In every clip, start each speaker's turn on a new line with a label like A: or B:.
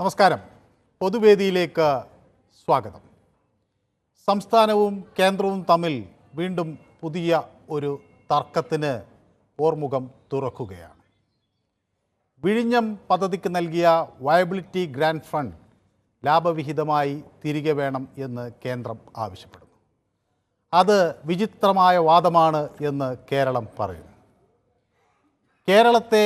A: നമസ്കാരം. പൊതുവേദിയിലേക്ക് സ്വാഗതം. സംസ്ഥാനവും കേന്ദ്രവും തമ്മിൽ വീണ്ടും പുതിയ ഒരു തർക്കത്തിന് പോർമുഖം തുറക്കുകയാണ്. വിഴിഞ്ഞം പദ്ധതിക്ക് നൽകിയ വയബിലിറ്റി ഗ്രാന്റ് ഫണ്ട് ലാഭവിഹിതമായി തിരികെ വേണം എന്ന് കേന്ദ്രം ആവശ്യപ്പെടുന്നു. അത് വിചിത്രമായ വാദമാണ് എന്ന് കേരളം പറയുന്നു. കേരളത്തെ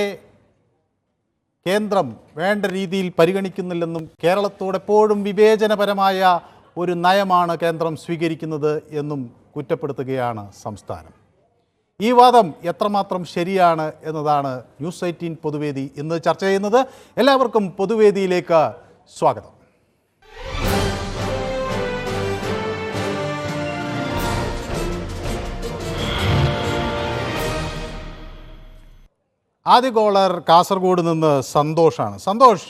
A: കേന്ദ്രം വേണ്ട രീതിയിൽ പരിഗണിക്കുന്നില്ലെന്നും കേരളത്തോട് എപ്പോഴും വിവേചനപരമായ ഒരു നയമാണ് കേന്ദ്രം സ്വീകരിക്കുന്നത് എന്നും കുറ്റപ്പെടുത്തുകയാണ് സംസ്ഥാനം. ഈ വാദം എത്രമാത്രം ശരിയാണ് എന്നതാണ് ന്യൂസ് 18 പൊതുവേദി ഇന്ന് ചർച്ച ചെയ്യുന്നത്. എല്ലാവർക്കും പൊതുവേദിയിലേക്ക് സ്വാഗതം. ആദ്യ കോളർ കാസർഗോഡ് നിന്ന് സന്തോഷാണ്. സന്തോഷ്,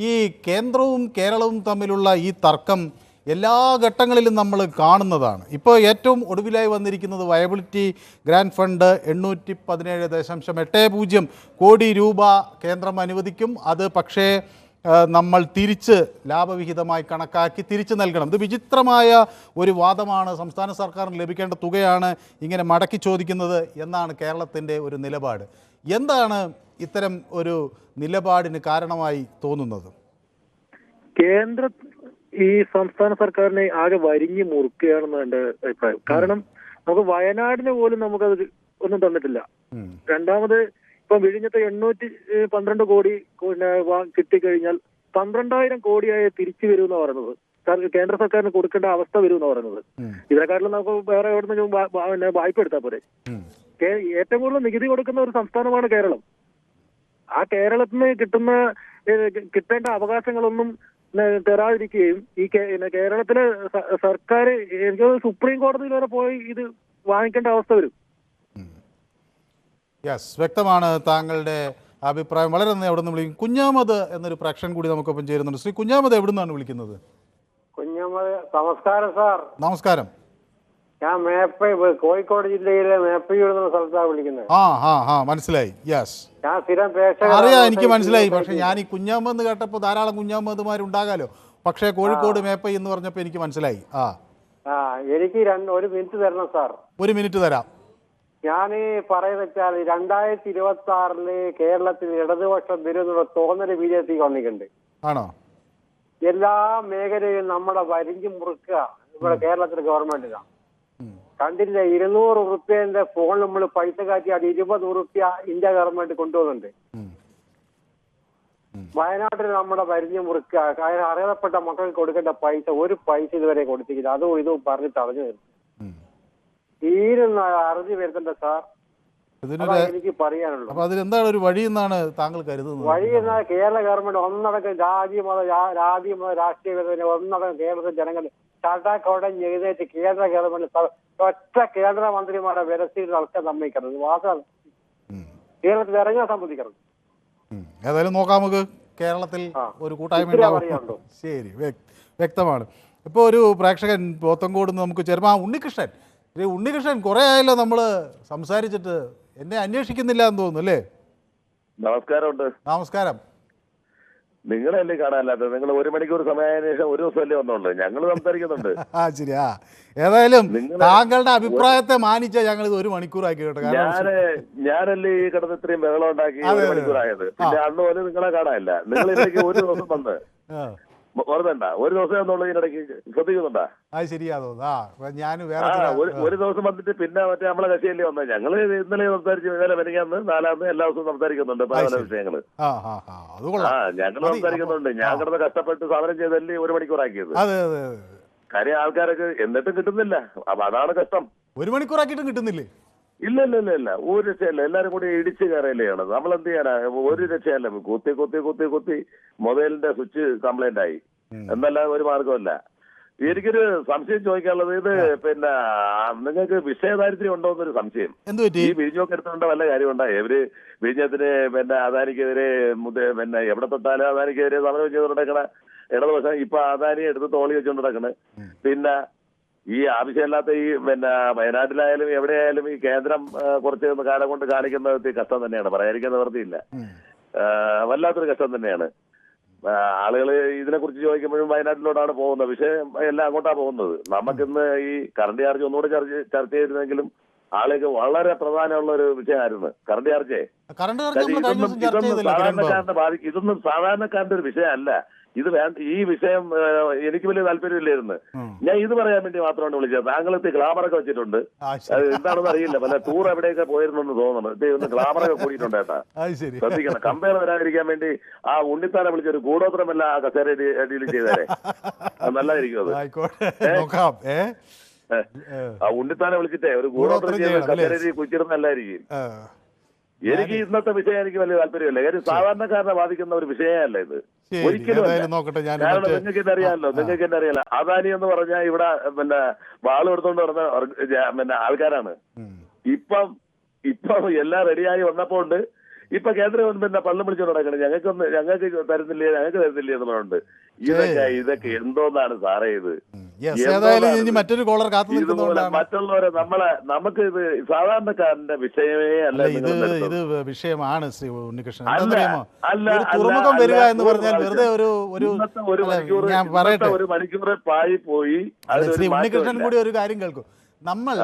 A: ഈ കേന്ദ്രവും കേരളവും തമ്മിലുള്ള ഈ തർക്കം എല്ലാ ഘട്ടങ്ങളിലും നമ്മൾ കാണുന്നതാണ്. ഇപ്പോൾ ഏറ്റവും ഒടുവിലായി വന്നിരിക്കുന്നത് വയബിലിറ്റി ഗ്രാന്റ് ഫണ്ട് 817.80 കോടി രൂപ കേന്ദ്രം അനുവദിക്കും. അത് പക്ഷേ നമ്മൾ തിരിച്ച് ലാഭവിഹിതമായി കണക്കാക്കി തിരിച്ചു നൽകണം. ഇത് വിചിത്രമായ ഒരു വാദമാണ്. സംസ്ഥാന സർക്കാരിന് ലഭിക്കേണ്ട തുകയാണ് ഇങ്ങനെ മടക്കി ചോദിക്കുന്നത് എന്നാണ് കേരളത്തിൻ്റെ ഒരു നിലപാട്. എന്താണ് ഇത്തരം ഒരു നിലപാടിന് കാരണമായി തോന്നുന്നത്?
B: കേന്ദ്ര ഈ സംസ്ഥാന സർക്കാരിനെ ആകെ വരിഞ്ഞു മുറുക്കുകയാണെന്ന് എന്റെ അഭിപ്രായം. കാരണം നമുക്ക് വയനാടിന് പോലും നമുക്കത് ഒന്നും തന്നിട്ടില്ല. രണ്ടാമത് ഇപ്പൊ വിഴിഞ്ഞത്തെ 812 കോടി കിട്ടിക്കഴിഞ്ഞാൽ 12,000 കോടിയായി തിരിച്ചു വരുമെന്ന് പറയുന്നത്. കേന്ദ്ര സർക്കാരിന് കൊടുക്കേണ്ട അവസ്ഥ വരുമെന്ന് പറയുന്നത്. ഇതിനെക്കാട്ടിലും നമുക്ക് വേറെ എവിടെ വായ്പ എടുത്താൽ പോരെ. ഏറ്റവും കൂടുതൽ നികുതി കൊടുക്കുന്ന ഒരു സംസ്ഥാനമാണ് കേരളം. ആ കേരളത്തിന് കിട്ടേണ്ട അവകാശങ്ങളൊന്നും തരാതിരിക്കുകയും ഈ കേരളത്തിലെ സർക്കാർ എനിക്ക് സുപ്രീം കോടതിയിൽ വരെ പോയി ഇത് വാങ്ങിക്കേണ്ട അവസ്ഥ വരും.
A: വ്യക്തമാണ് താങ്കളുടെ അഭിപ്രായം. വളരെ നന്ദി. അവിടെ നിന്ന് വിളിക്കും കുഞ്ഞാമത് എന്നൊരു പ്രേക്ഷകൻ കൂടി നമുക്കൊപ്പം ചേരുന്നുണ്ട്. ശ്രീ കുഞ്ഞാമത്, എവിടെ നിന്നാണ് വിളിക്കുന്നത്?
C: കുഞ്ഞാമത്. നമസ്കാരം സാർ.
A: നമസ്കാരം.
C: ഞാൻ കോഴിക്കോട് ജില്ലയിലെ മേപ്പയ്യൂർ എന്ന സ്ഥലത്താണ് വിളിക്കുന്നത്.
A: മനസ്സിലായി. യെസ്,
C: ഞാൻ സ്ഥിരം പ്രേക്ഷകൻ.
A: അറിയാം, എനിക്ക് മനസ്സിലായി. പക്ഷെ ഞാൻ ഈ കുഞ്ഞാമെന്ന് കേട്ടപ്പോൾ ധാരാളം കുഞ്ഞാമതുമാരുണ്ടാകാലോ. പക്ഷേ കോഴിക്കോട് മേപ്പൈ എന്ന് പറഞ്ഞപ്പോൾ എനിക്ക് മനസ്സിലായി.
C: എനിക്ക് 1 മിനിറ്റ് തരണം സാർ.
A: 1 മിനിറ്റ് തരാം.
C: ഞാൻ പറയുന്ന വെച്ചാൽ 2026 കേരളത്തിൽ ഇടതുപക്ഷം വരുന്നുള്ള തോന്നല് BJP വന്നിട്ടുണ്ട്.
A: ആണോ?
C: എല്ലാ മേഖലയിലും നമ്മളെ വരിഞ്ഞു മുറുക്കുക ഇവിടെ കേരളത്തിലെ ഗവൺമെന്റിനാണ്. കണ്ടില്ല, 200 ഉറുപ്പ്യന്റെ ഫോൺ നമ്മൾ പൈസ കാറ്റി അത് 20 ഉറുപ്പ്യ ഇന്ത്യ ഗവൺമെന്റ് കൊണ്ടുപോകുന്നുണ്ട്. വയനാട്ടിൽ നമ്മുടെ വരിഞ്ഞു മുറുക്കുക, അറിയപ്പെട്ട മക്കൾക്ക് കൊടുക്കേണ്ട പൈസ ഒരു പൈസ ഇതുവരെ കൊടുത്തിട്ടില്ല. അതും ഇതും പറഞ്ഞ് തടഞ്ഞു നിർത്തി. തീരുന്ന അറിഞ്ഞു വരുന്നുണ്ട് സാർ. എനിക്ക് പറയാനുള്ളൂ.
A: അപ്പൊ അതിലെന്താണ് ഒരു വഴി എന്നാണ് താങ്കൾ കരുതുന്നത്?
C: വഴി എന്നാൽ കേരള ഗവൺമെന്റ് ഒന്നടക്കം ജാതിമത രാഷ്ട്രീയ ഒന്നടക്കം കേരളത്തിലെ ജനങ്ങൾ ചാട്ടാക്കോടം എഴുന്നേറ്റ് കേന്ദ്ര ഗവൺമെന്റ് ഒറ്റ കേന്ദ്രമന്ത്രിമാരെ വിരസിയിൽ നടക്കാൻ സമ്മതിക്കരുത്. വാസമാണ് കേരളത്തിൽ ഇറങ്ങാൻ സമ്മതിക്കരുത്.
A: ഏതായാലും നോക്കാം, നമുക്ക് കേരളത്തിൽ ഒരു കൂട്ടായ്മ. ശരി, വ്യക്തമാണ്. ഇപ്പോൾ ഒരു പ്രേക്ഷകൻ പോത്തങ്കോട് നമുക്ക് ചേർമാ ഉണ്ണികൃഷ്ണൻ. ഉണ്ണികൃഷ്ണൻ, കുറെ ആയല്ലോ നമ്മൾ സംസാരിച്ചിട്ട്, എന്നെ അന്വേഷിക്കുന്നില്ല എന്ന് തോന്നുന്നു അല്ലേ?
D: നമസ്കാരമുണ്ട്.
A: നമസ്കാരം.
D: നിങ്ങളല്ലേ കാണാനല്ലാത്തത്? നിങ്ങൾ 1 മണിക്കൂർ സമയത്തിന് ശേഷം ഒരു ദിവസമല്ലേ വന്നോളൂ. ഞങ്ങൾ സംസാരിക്കുന്നുണ്ട്.
A: ശരിയാ. ഏതായാലും താങ്കളുടെ അഭിപ്രായത്തെ മാനിച്ച ഞങ്ങൾ ഇത് 1 മണിക്കൂറാക്കി കേട്ടോ.
D: ഞാനല്ലേ ഈ കിടന്ന് ഇത്രയും ബഹളം ഉണ്ടാക്കി 1 മണിക്കൂറായത്. പിന്നെ അന്ന് പോലെ നിങ്ങളെ കാണാനില്ല. നിങ്ങൾ ഇതിലേക്ക് ഒരു ദിവസം വന്ന് ഓർമ്മണ്ട, ഒരു ദിവസം എന്നുള്ളതിനിടയ്ക്ക് ശ്രദ്ധിക്കുന്നുണ്ടാ?
A: അത് ശരിയാ തോന്നുന്നു. ഞാൻ
D: ഒരു ദിവസം വന്നിട്ട് പിന്നെ മറ്റേ നമ്മളെ കക്ഷിയല്ലേ വന്നത്. ഞങ്ങള് ഇന്നലെ സംസാരിച്ച് ഇന്നലെ വരികയെന്ന് 4ാമത് എല്ലാ ദിവസവും സംസാരിക്കുന്നുണ്ട് പല പല വിഷയങ്ങള്. ഞങ്ങൾ സംസാരിക്കുന്നുണ്ട്. ഞാൻ കിടന്ന് കഷ്ടപ്പെട്ട് സമരം ചെയ്തല്ലേ 1 മണിക്കൂറാക്കിയത്. കാര്യം ആൾക്കാരൊക്കെ എന്നിട്ടും കിട്ടുന്നില്ല. അപ്പൊ അതാണ് കഷ്ടം.
A: 1 മണിക്കൂറാക്കിയിട്ടും കിട്ടുന്നില്ലേ?
D: ഇല്ല, ഒരു രക്ഷയല്ല. എല്ലാരും കൂടി ഇടിച്ച് കയറിയല്ലാണ്. നമ്മൾ എന്ത് ചെയ്യാനാ? ഒരു രക്ഷയല്ല. കുത്തി മൊബൈലിന്റെ സ്വിച്ച് കംപ്ലൈന്റ് ആയി എന്നല്ല, ഒരു മാർഗമല്ല. എനിക്കൊരു സംശയം ചോദിക്കാനുള്ളത്, ഇത് പിന്നെ നിങ്ങൾക്ക് വിഷയദാരിദ്ര്യം ഉണ്ടോ എന്നൊരു സംശയം. ഈ വിഴിഞ്ഞൊക്കെ എടുത്തുകൊണ്ട് വല്ല കാര്യമുണ്ടാ? ഇവര് വിഴിഞ്ഞത്തിന് പിന്നെ അദാനിക്കെതിരെ പിന്നെ എവിടെ തൊട്ടാലും അദാനിക്കെതിരെ സമരം ചെയ്തുകൊണ്ട് നടക്കണ ഇടതുപക്ഷം ഇപ്പൊ അദാനി എടുത്ത് തോളി വെച്ചുകൊണ്ട് നടക്കണ്. പിന്നെ ഈ ആവശ്യമില്ലാത്ത ഈ പിന്നെ വയനാട്ടിലായാലും എവിടെയായാലും ഈ കേന്ദ്രം കുറച്ച് കാലം കൊണ്ട് കാണിക്കുന്ന കഷ്ടം തന്നെയാണ്. പറയാതിരിക്കാൻ നിവൃത്തിയില്ല. വല്ലാത്തൊരു കഷ്ടം തന്നെയാണ്. ആളുകൾ ഇതിനെക്കുറിച്ച് ചോദിക്കുമ്പോഴും വയനാട്ടിലോട്ടാണ് പോകുന്നത്. വിഷയം എല്ലാം അങ്ങോട്ടാണ് പോകുന്നത്. നമുക്കിന്ന് ഈ കറണ്ട് ചാർജ് ഒന്നുകൂടെ ചർച്ച ചെയ്തിരുന്നെങ്കിലും ആളുകൾക്ക് വളരെ പ്രധാനമുള്ള ഒരു വിഷയമായിരുന്നു കറണ്ട് ചാർജ്.
A: കറണ്ട് ചാർജ് നമ്മൾ കഴിഞ്ഞ ദിവസം ചർച്ച ചെയ്തില്ല കിരൺ ബാബു.
D: സാധാരണക്കാരനെ ബാധിക്കും. ഇതൊന്നും സാധാരണക്കാരന്റെ ഒരു വിഷയമല്ല. ഇത് ഈ വിഷയം എനിക്ക് വലിയ താല്പര്യമില്ലായിരുന്നു. ഞാൻ ഇത് പറയാൻ വേണ്ടി മാത്രമാണ് വിളിച്ചത്. താങ്കളത്തെ ഗ്ലാമറൊക്കെ വെച്ചിട്ടുണ്ട്, എന്താണെന്ന് അറിയില്ല. പല ടൂർ എവിടെയൊക്കെ പോയിരുന്നെന്ന് തോന്നുന്നു. ഇത് ഗ്ലാമറൊക്കെ കൂടിയിട്ടുണ്ട് കേട്ടാ, ശ്രദ്ധിക്കണം. കമ്പയർ വരാതിരിക്കാൻ വേണ്ടി ആ ഉണ്ണിത്താനെ വിളിച്ചൊരു കൂടോത്രമല്ല ആ കസേര ഡീലിംഗ് ചെയ്തേരെ, അത് നല്ലതായിരിക്കും. അത് ആ ഉണ്ണിത്താനെ വിളിച്ചിട്ടേ ഒരു കൂടോത്രം ചെയ്ത് കസേര കുച്ചിടുന്ന നല്ലതായിരിക്കും. എനിക്ക് ഇന്നത്തെ വിഷയം എനിക്ക് വലിയ താല്പര്യമില്ല. കാര്യം സാധാരണക്കാരനെ ബാധിക്കുന്ന ഒരു വിഷയമല്ല ഇത്, ഒരിക്കലും. കാരണം നിങ്ങൾക്ക് എന്നെ അറിയാമല്ലോ, അദാനി എന്ന് പറഞ്ഞാൽ ഇവിടെ പിന്നെ വാളും എടുത്തോണ്ട് നടന്ന ആൾക്കാരാണ്. ഇപ്പം എല്ലാം റെഡിയായി വന്നപ്പോണ്ട് ഇപ്പൊ കേന്ദ്ര ഗവൺമെന്റിനെ പള്ളം വിളിച്ചോണ്ട് നടക്കണം. ഞങ്ങൾക്ക് തരുന്നില്ലേ എന്നുള്ളതുണ്ട്. ഇതൊക്കെ എന്തോന്നാണ് സാറേ ഇത്?
A: മറ്റൊരു കോളർ
D: ഇതുപോലെ മറ്റുള്ളവരെ നമുക്ക് ഇത് സാധാരണക്കാരന്റെ വിഷയമേ അല്ല.
A: ഇത് വിഷയമാണ് ശ്രീ ഉണ്ണികൃഷ്ണൻ. തുറമുഖം വരിക എന്ന് പറഞ്ഞാൽ വെറുതെ ഒരു
D: മണിക്കൂർ പായി പോയി.
A: ശ്രീ ഉണ്ണികൃഷ്ണൻ കൂടി ഒരു കാര്യം കേൾക്കും. നമ്മൾ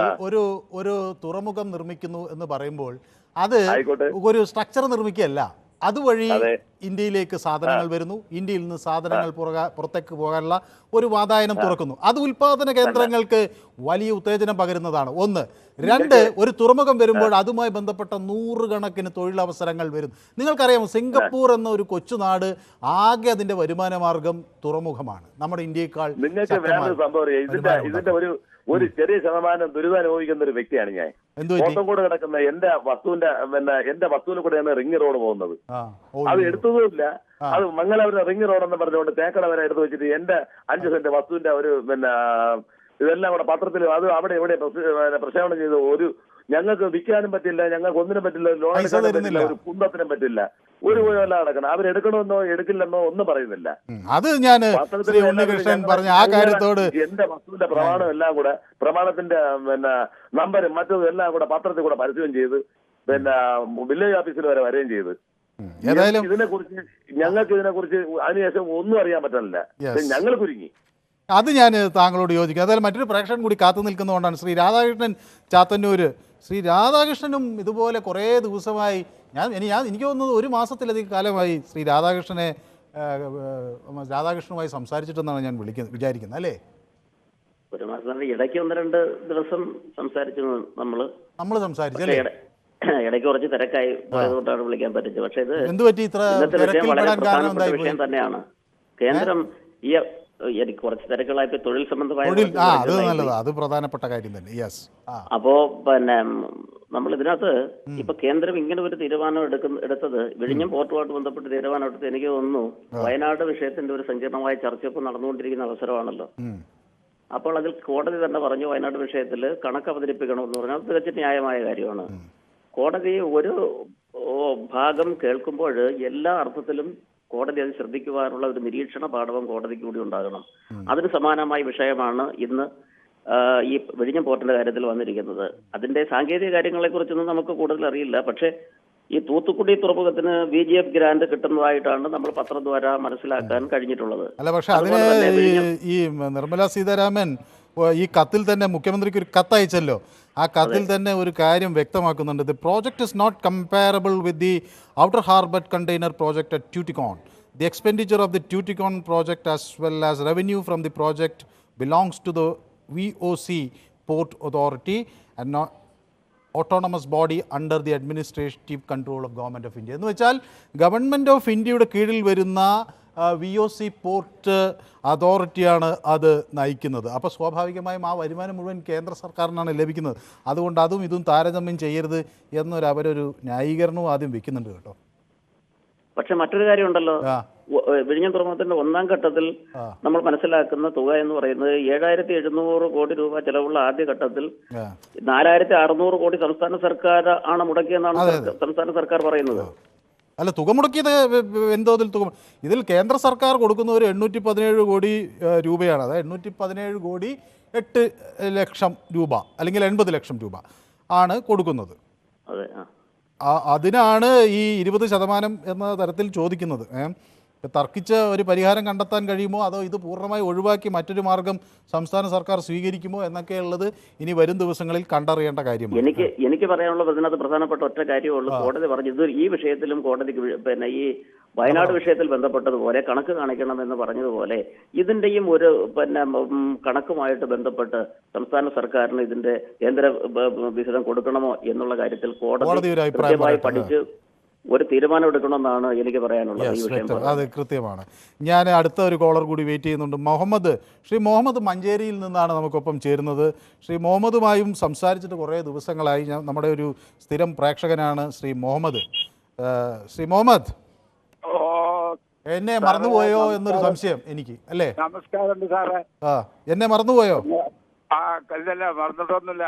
A: ഒരു തുറമുഖം നിർമ്മിക്കുന്നു എന്ന് പറയുമ്പോൾ അത് ഒരു സ്ട്രക്ചർ നിർമ്മിക്കുകയല്ല, അതുവഴി ഇന്ത്യയിലേക്ക് സാധനങ്ങൾ വരുന്നു, ഇന്ത്യയിൽ നിന്ന് സാധനങ്ങൾ പുറത്തേക്ക് പോകാനുള്ള ഒരു വാതായനം തുറക്കുന്നു. അത് ഉൽപാദന കേന്ദ്രങ്ങൾക്ക് വലിയ ഉത്തേജനം പകരുന്നതാണ്. ഒന്ന്. രണ്ട്, ഒരു തുറമുഖം വരുമ്പോൾ അതുമായി ബന്ധപ്പെട്ട നൂറുകണക്കിന് തൊഴിലവസരങ്ങൾ വരും. നിങ്ങൾക്കറിയാമോ, സിംഗപ്പൂർ എന്ന ഒരു കൊച്ചുനാട് ആകെ അതിന്റെ വരുമാന മാർഗം തുറമുഖമാണ്. നമ്മുടെ ഇന്ത്യയെക്കാൾ
D: ഇതിന്റെ ഒരു ചെറിയ ശതമാനം ദുരിതം അനുഭവിക്കുന്ന ഒരു വ്യക്തിയാണ് ഞാൻ. കോട്ടംകോട് കിടക്കുന്ന എന്റെ വസ്തുവിനെ കൂടെയാണ് റിംഗ് റോഡ് പോകുന്നത്. അത് എടുത്തതുമില്ല. അത് മംഗലാപുരം റിംഗ് റോഡ് എന്ന് പറഞ്ഞുകൊണ്ട് തേക്കട വരെ എടുത്തു വെച്ചിട്ട് എന്റെ 5 സെന്റ് വസ്തുവിന്റെ ഒരു ഇതെല്ലാം കൂടെ പത്രത്തിൽ അത് അവിടെ ഇവിടെ പ്രക്ഷേപണം ചെയ്ത് ഞങ്ങൾക്ക് വിൽക്കാനും പറ്റില്ല, ഞങ്ങൾക്ക് ഒന്നിനും പറ്റില്ല, ലോൺ എടുക്കാനും പറ്റില്ല, ഒരു കുന്തത്തിനും പറ്റില്ല, ഒരു പോലെല്ലാം നടക്കണം. അവരെടുക്കണമെന്നോ എടുക്കില്ലെന്നോ ഒന്നും പറയുന്നില്ല.
A: അത് ഞാൻ പറഞ്ഞ ആ കാര്യത്തോട്
D: എന്റെ വസ്തുവിന്റെ പ്രമാണം എല്ലാം കൂടെ, പ്രമാണത്തിന്റെ നമ്പരും മറ്റതും എല്ലാം കൂടെ പത്രത്തിൽ കൂടെ പരസ്യം ചെയ്ത് വില്ലേജ് ഓഫീസിൽ വരെ വരികയും ചെയ്ത് ഞങ്ങൾക്ക് ഇതിനെക്കുറിച്ച് അതിനുശേഷം ഒന്നും അറിയാൻ പറ്റില്ല. ഞങ്ങൾ കുരുങ്ങി.
A: അത് ഞാൻ താങ്കളോട് യോജിക്കും. അതായത് മറ്റൊരു പ്രേക്ഷകൻ കൂടി കാത്തു നിൽക്കുന്നതുകൊണ്ടാണ്. ശ്രീ രാധാകൃഷ്ണൻ ചാത്തന്നൂര്. ശ്രീ രാധാകൃഷ്ണനും ഇതുപോലെ കുറേ ദിവസമായി, എനിക്ക് തോന്നുന്നത് 1 മാസത്തിലധികം കാലമായി ശ്രീ രാധാകൃഷ്ണനുമായി സംസാരിച്ചിട്ടെന്നാണ് ഞാൻ വിചാരിക്കുന്നത്, അല്ലേ?
E: 1 മാസം ഇടയ്ക്ക് 1-2 ദിവസം സംസാരിച്ചു. നമ്മൾ സംസാരിച്ചല്ലേ? ഇടയ്ക്ക് കുറച്ച് തിരക്കായി പോയതുകൊണ്ടാണ് വിളിക്കാൻ പറ്റിച്ചത്. പക്ഷേ ഇത് ഇന്നത്തെ വിഷയം വളരെ പ്രധാനപ്പെട്ട വിഷയം തന്നെയാണ്. കേന്ദ്രം എനിക്ക് കുറച്ച് തിരക്കുകളായി തൊഴിൽ സംബന്ധമായ
A: പ്രധാനപ്പെട്ട കാര്യം തന്നെ.
E: അപ്പോ നമ്മൾ ഇതിനകത്ത് ഇപ്പൊ കേന്ദ്രം ഇങ്ങനെ ഒരു തീരുമാനം എടുത്തത് വിഴിഞ്ഞം പോർട്ടുമായിട്ട് ബന്ധപ്പെട്ട് തീരുമാനം എടുത്ത് എനിക്ക് തോന്നുന്നു വയനാട് വിഷയത്തിന്റെ ഒരു സങ്കീർണമായ ചർച്ചയൊക്കെ നടന്നുകൊണ്ടിരിക്കുന്ന അവസരമാണല്ലോ. അപ്പോൾ അതിൽ കോടതി തന്നെ പറഞ്ഞു വയനാട് വിഷയത്തിൽ കണക്ക് അവതരിപ്പിക്കണമെന്ന് പറഞ്ഞാൽ തികച്ചും ന്യായമായ കാര്യമാണ്. കോടതി ഒരു ഭാഗം കേൾക്കുമ്പോൾ എല്ലാ അർത്ഥത്തിലും കോടതി അത് ശ്രദ്ധിക്കുവാനുള്ള ഒരു നിരീക്ഷണ പാഠവും കോടതിക്ക് കൂടി ഉണ്ടാകണം. അതിന് സമാനമായ വിഷയമാണ് ഇന്ന് ഈ വിഴിഞ്ഞം പോർട്ടിന്റെ കാര്യത്തിൽ വന്നിരിക്കുന്നത്. അതിന്റെ സാങ്കേതിക കാര്യങ്ങളെ കുറിച്ചൊന്നും നമുക്ക് കൂടുതൽ അറിയില്ല. പക്ഷേ ഈ തൂത്തുക്കുടി തുറമുഖത്തിന് VGF ഗ്രാന്റ് കിട്ടുന്നതായിട്ടാണ് നമ്മൾ പത്രദ്വാര മനസ്സിലാക്കാൻ കഴിഞ്ഞിട്ടുള്ളത്.
A: അല്ല, പക്ഷെ അതിന് ഈ നിർമ്മല സീതാരാമൻ ഈ കത്തിൽ തന്നെ മുഖ്യമന്ത്രിക്ക് ഒരു കത്ത് അയച്ചല്ലോ. ആ കത്തിൽ തന്നെ ഒരു കാര്യം വ്യക്തമാക്കുന്നുണ്ട്. The project is not comparable with the outer harbour container project at Tuticorin. The expenditure of the Tuticorin project as well as revenue from the project belongs to the VOC Port Authority and not autonomous body under the administrative control of government of India. എന്ന് വെച്ചാൽ government of ഇന്ത്യയുടെ കീഴിൽ വരുന്ന VOC port അതോറിറ്റിയാണ് അത് നയിക്കുന്നത്. അപ്പോൾ സ്വാഭാവികമായും ആ വരുമാനം മുഴുവൻ കേന്ദ്ര സർക്കാരിനാണ് ലഭിക്കുന്നത്. അതുകൊണ്ട് അതും ഇതും താരതമ്യം ചെയ്യരുത് അവരൊരു ന്യായീകരണവും ആദ്യം വെക്കുന്നുണ്ട് കേട്ടോ.
E: പക്ഷെ മറ്റൊരു കാര്യമുണ്ടല്ലോ, വിഴിഞ്ഞം തുറമുഖത്തിന്റെ 1ാം ഘട്ടത്തിൽ നമ്മൾ മനസ്സിലാക്കുന്ന തുക എന്ന് പറയുന്നത് 7700 കോടി രൂപ ചെലവുള്ള ആദ്യഘട്ടത്തിൽ 4600 കോടി സംസ്ഥാന സർക്കാർ ആണ് മുടക്കിയെന്നാണ് സംസ്ഥാന സർക്കാർ പറയുന്നത്.
A: അല്ല, തുക മുടക്കിയത് എന്തോതിൽ തുക? ഇതിൽ കേന്ദ്ര സർക്കാർ കൊടുക്കുന്ന ഒരു 817 കോടി രൂപയാണ്. അതായത് 817 കോടി 8 ലക്ഷം രൂപ അല്ലെങ്കിൽ 80 ലക്ഷം രൂപ ആണ് കൊടുക്കുന്നത്. അതിനാണ് ഈ 20% എന്ന തരത്തിൽ ചോദിക്കുന്നത്. തർക്കിച്ച് ഒരു പരിഹാരം കണ്ടെത്താൻ കഴിയുമോ, അതോ ഇത് പൂർണ്ണമായി ഒഴിവാക്കി മറ്റൊരു മാർഗം സംസ്ഥാന സർക്കാർ സ്വീകരിക്കുമോ എന്നൊക്കെയുള്ളത് ഇനി വരും ദിവസങ്ങളിൽ കണ്ടറിയേണ്ട കാര്യമാണ്.
E: എനിക്ക് പറയാനുള്ളത് ഇതിനകത്ത് പ്രധാനപ്പെട്ട ഒറ്റ കാര്യമുള്ളൂ. കോടതി പറഞ്ഞു ഇത് ഈ വിഷയത്തിലും കോടതിക്ക് പിന്നെ ഈ വയനാട് വിഷയത്തിൽ ബന്ധപ്പെട്ടതുപോലെ കണക്ക് കാണിക്കണമെന്ന് പറഞ്ഞതുപോലെ ഇതിന്റെയും ഒരു പിന്നെ കണക്കുമായിട്ട് ബന്ധപ്പെട്ട് സംസ്ഥാന സർക്കാരിന് ഇതിന്റെ കേന്ദ്ര വിഹിതം കൊടുക്കണമോ എന്നുള്ള കാര്യത്തിൽ കോടതി കൃത്യമായി പഠിച്ച് ഒരു തീരുമാനം എടുക്കണമെന്നാണ് എനിക്ക് പറയാനുള്ളത് ഈ വിഷയം.
A: അത് കൃത്യമാണ്. ഞാൻ അടുത്ത ഒരു കോളർ കൂടി വെയിറ്റ് ചെയ്യുന്നുണ്ട്. മുഹമ്മദ്, ശ്രീ മുഹമ്മദ് മഞ്ചേരിയിൽ നിന്നാണ് നമുക്കൊപ്പം ചേരുന്നത്. ശ്രീ മുഹമ്മദുമായും സംസാരിച്ചിട്ട് കുറേ ദിവസങ്ങളായി. നമ്മുടെ ഒരു സ്ഥിരം പ്രേക്ഷകനാണ് ശ്രീ മുഹമ്മദ്. ശ്രീ മുഹമ്മദ്, എന്നെ മറന്നുപോയോ എന്നൊരു സംശയം എനിക്ക്, അല്ലേ?
F: നമസ്കാരം സാറേ.
A: എന്നെ മറന്നുപോയോ?
F: ഇല്ല, മറന്നിട്ടൊന്നുമില്ല.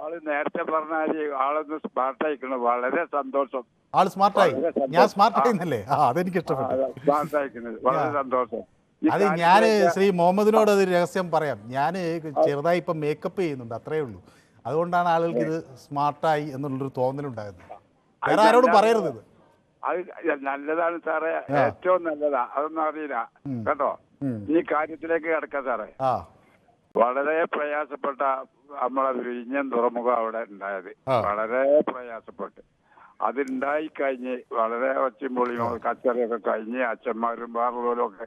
F: ആള് നേരത്തെ പറഞ്ഞാല് ആളൊന്ന് സ്മാർട്ടായിക്കണം. വളരെ സന്തോഷം.
A: ആള് സ്മാർട്ടായി, ഞാൻ സ്മാർട്ടായിന്നല്ലേ? അതെനിക്ക് ഇഷ്ടപ്പെട്ടു.
F: സ്മാർട്ടായിക്കുന്നത് വളരെ സന്തോഷം.
A: അത് ഞാൻ ശ്രീ മുഹമ്മദിനോട് അത് രഹസ്യം പറയാം. ഞാൻ ചെറുതായി ഇപ്പം മേക്കപ്പ് ചെയ്യുന്നുണ്ട്, അത്രേ ഉള്ളൂ. അതുകൊണ്ടാണ് ആളുകൾക്ക് ഇത് സ്മാർട്ടായി എന്നുള്ളൊരു തോന്നലുണ്ടാകുന്നത്. വേറെ ആരോടും പറയരുത് ഇത്.
F: അത് നല്ലതാണ് സാറേ, ഏറ്റവും നല്ലതാ. അതൊന്നും അറിയില്ല കേട്ടോ. ഈ കാര്യത്തിലേക്ക് കിടക്കാം സാറേ. വളരെ പ്രയാസപ്പെട്ട നമ്മളെ വിഴിഞ്ഞം തുറമുഖം അവിടെ ഉണ്ടായത്. വളരെ പ്രയാസപ്പെട്ട് അതുണ്ടായി കഴിഞ്ഞ് വളരെ ഒച്ചയും കച്ചറയൊക്കെ കഴിഞ്ഞ് അച്ഛന്മാരും ബാറുകളും ഒക്കെ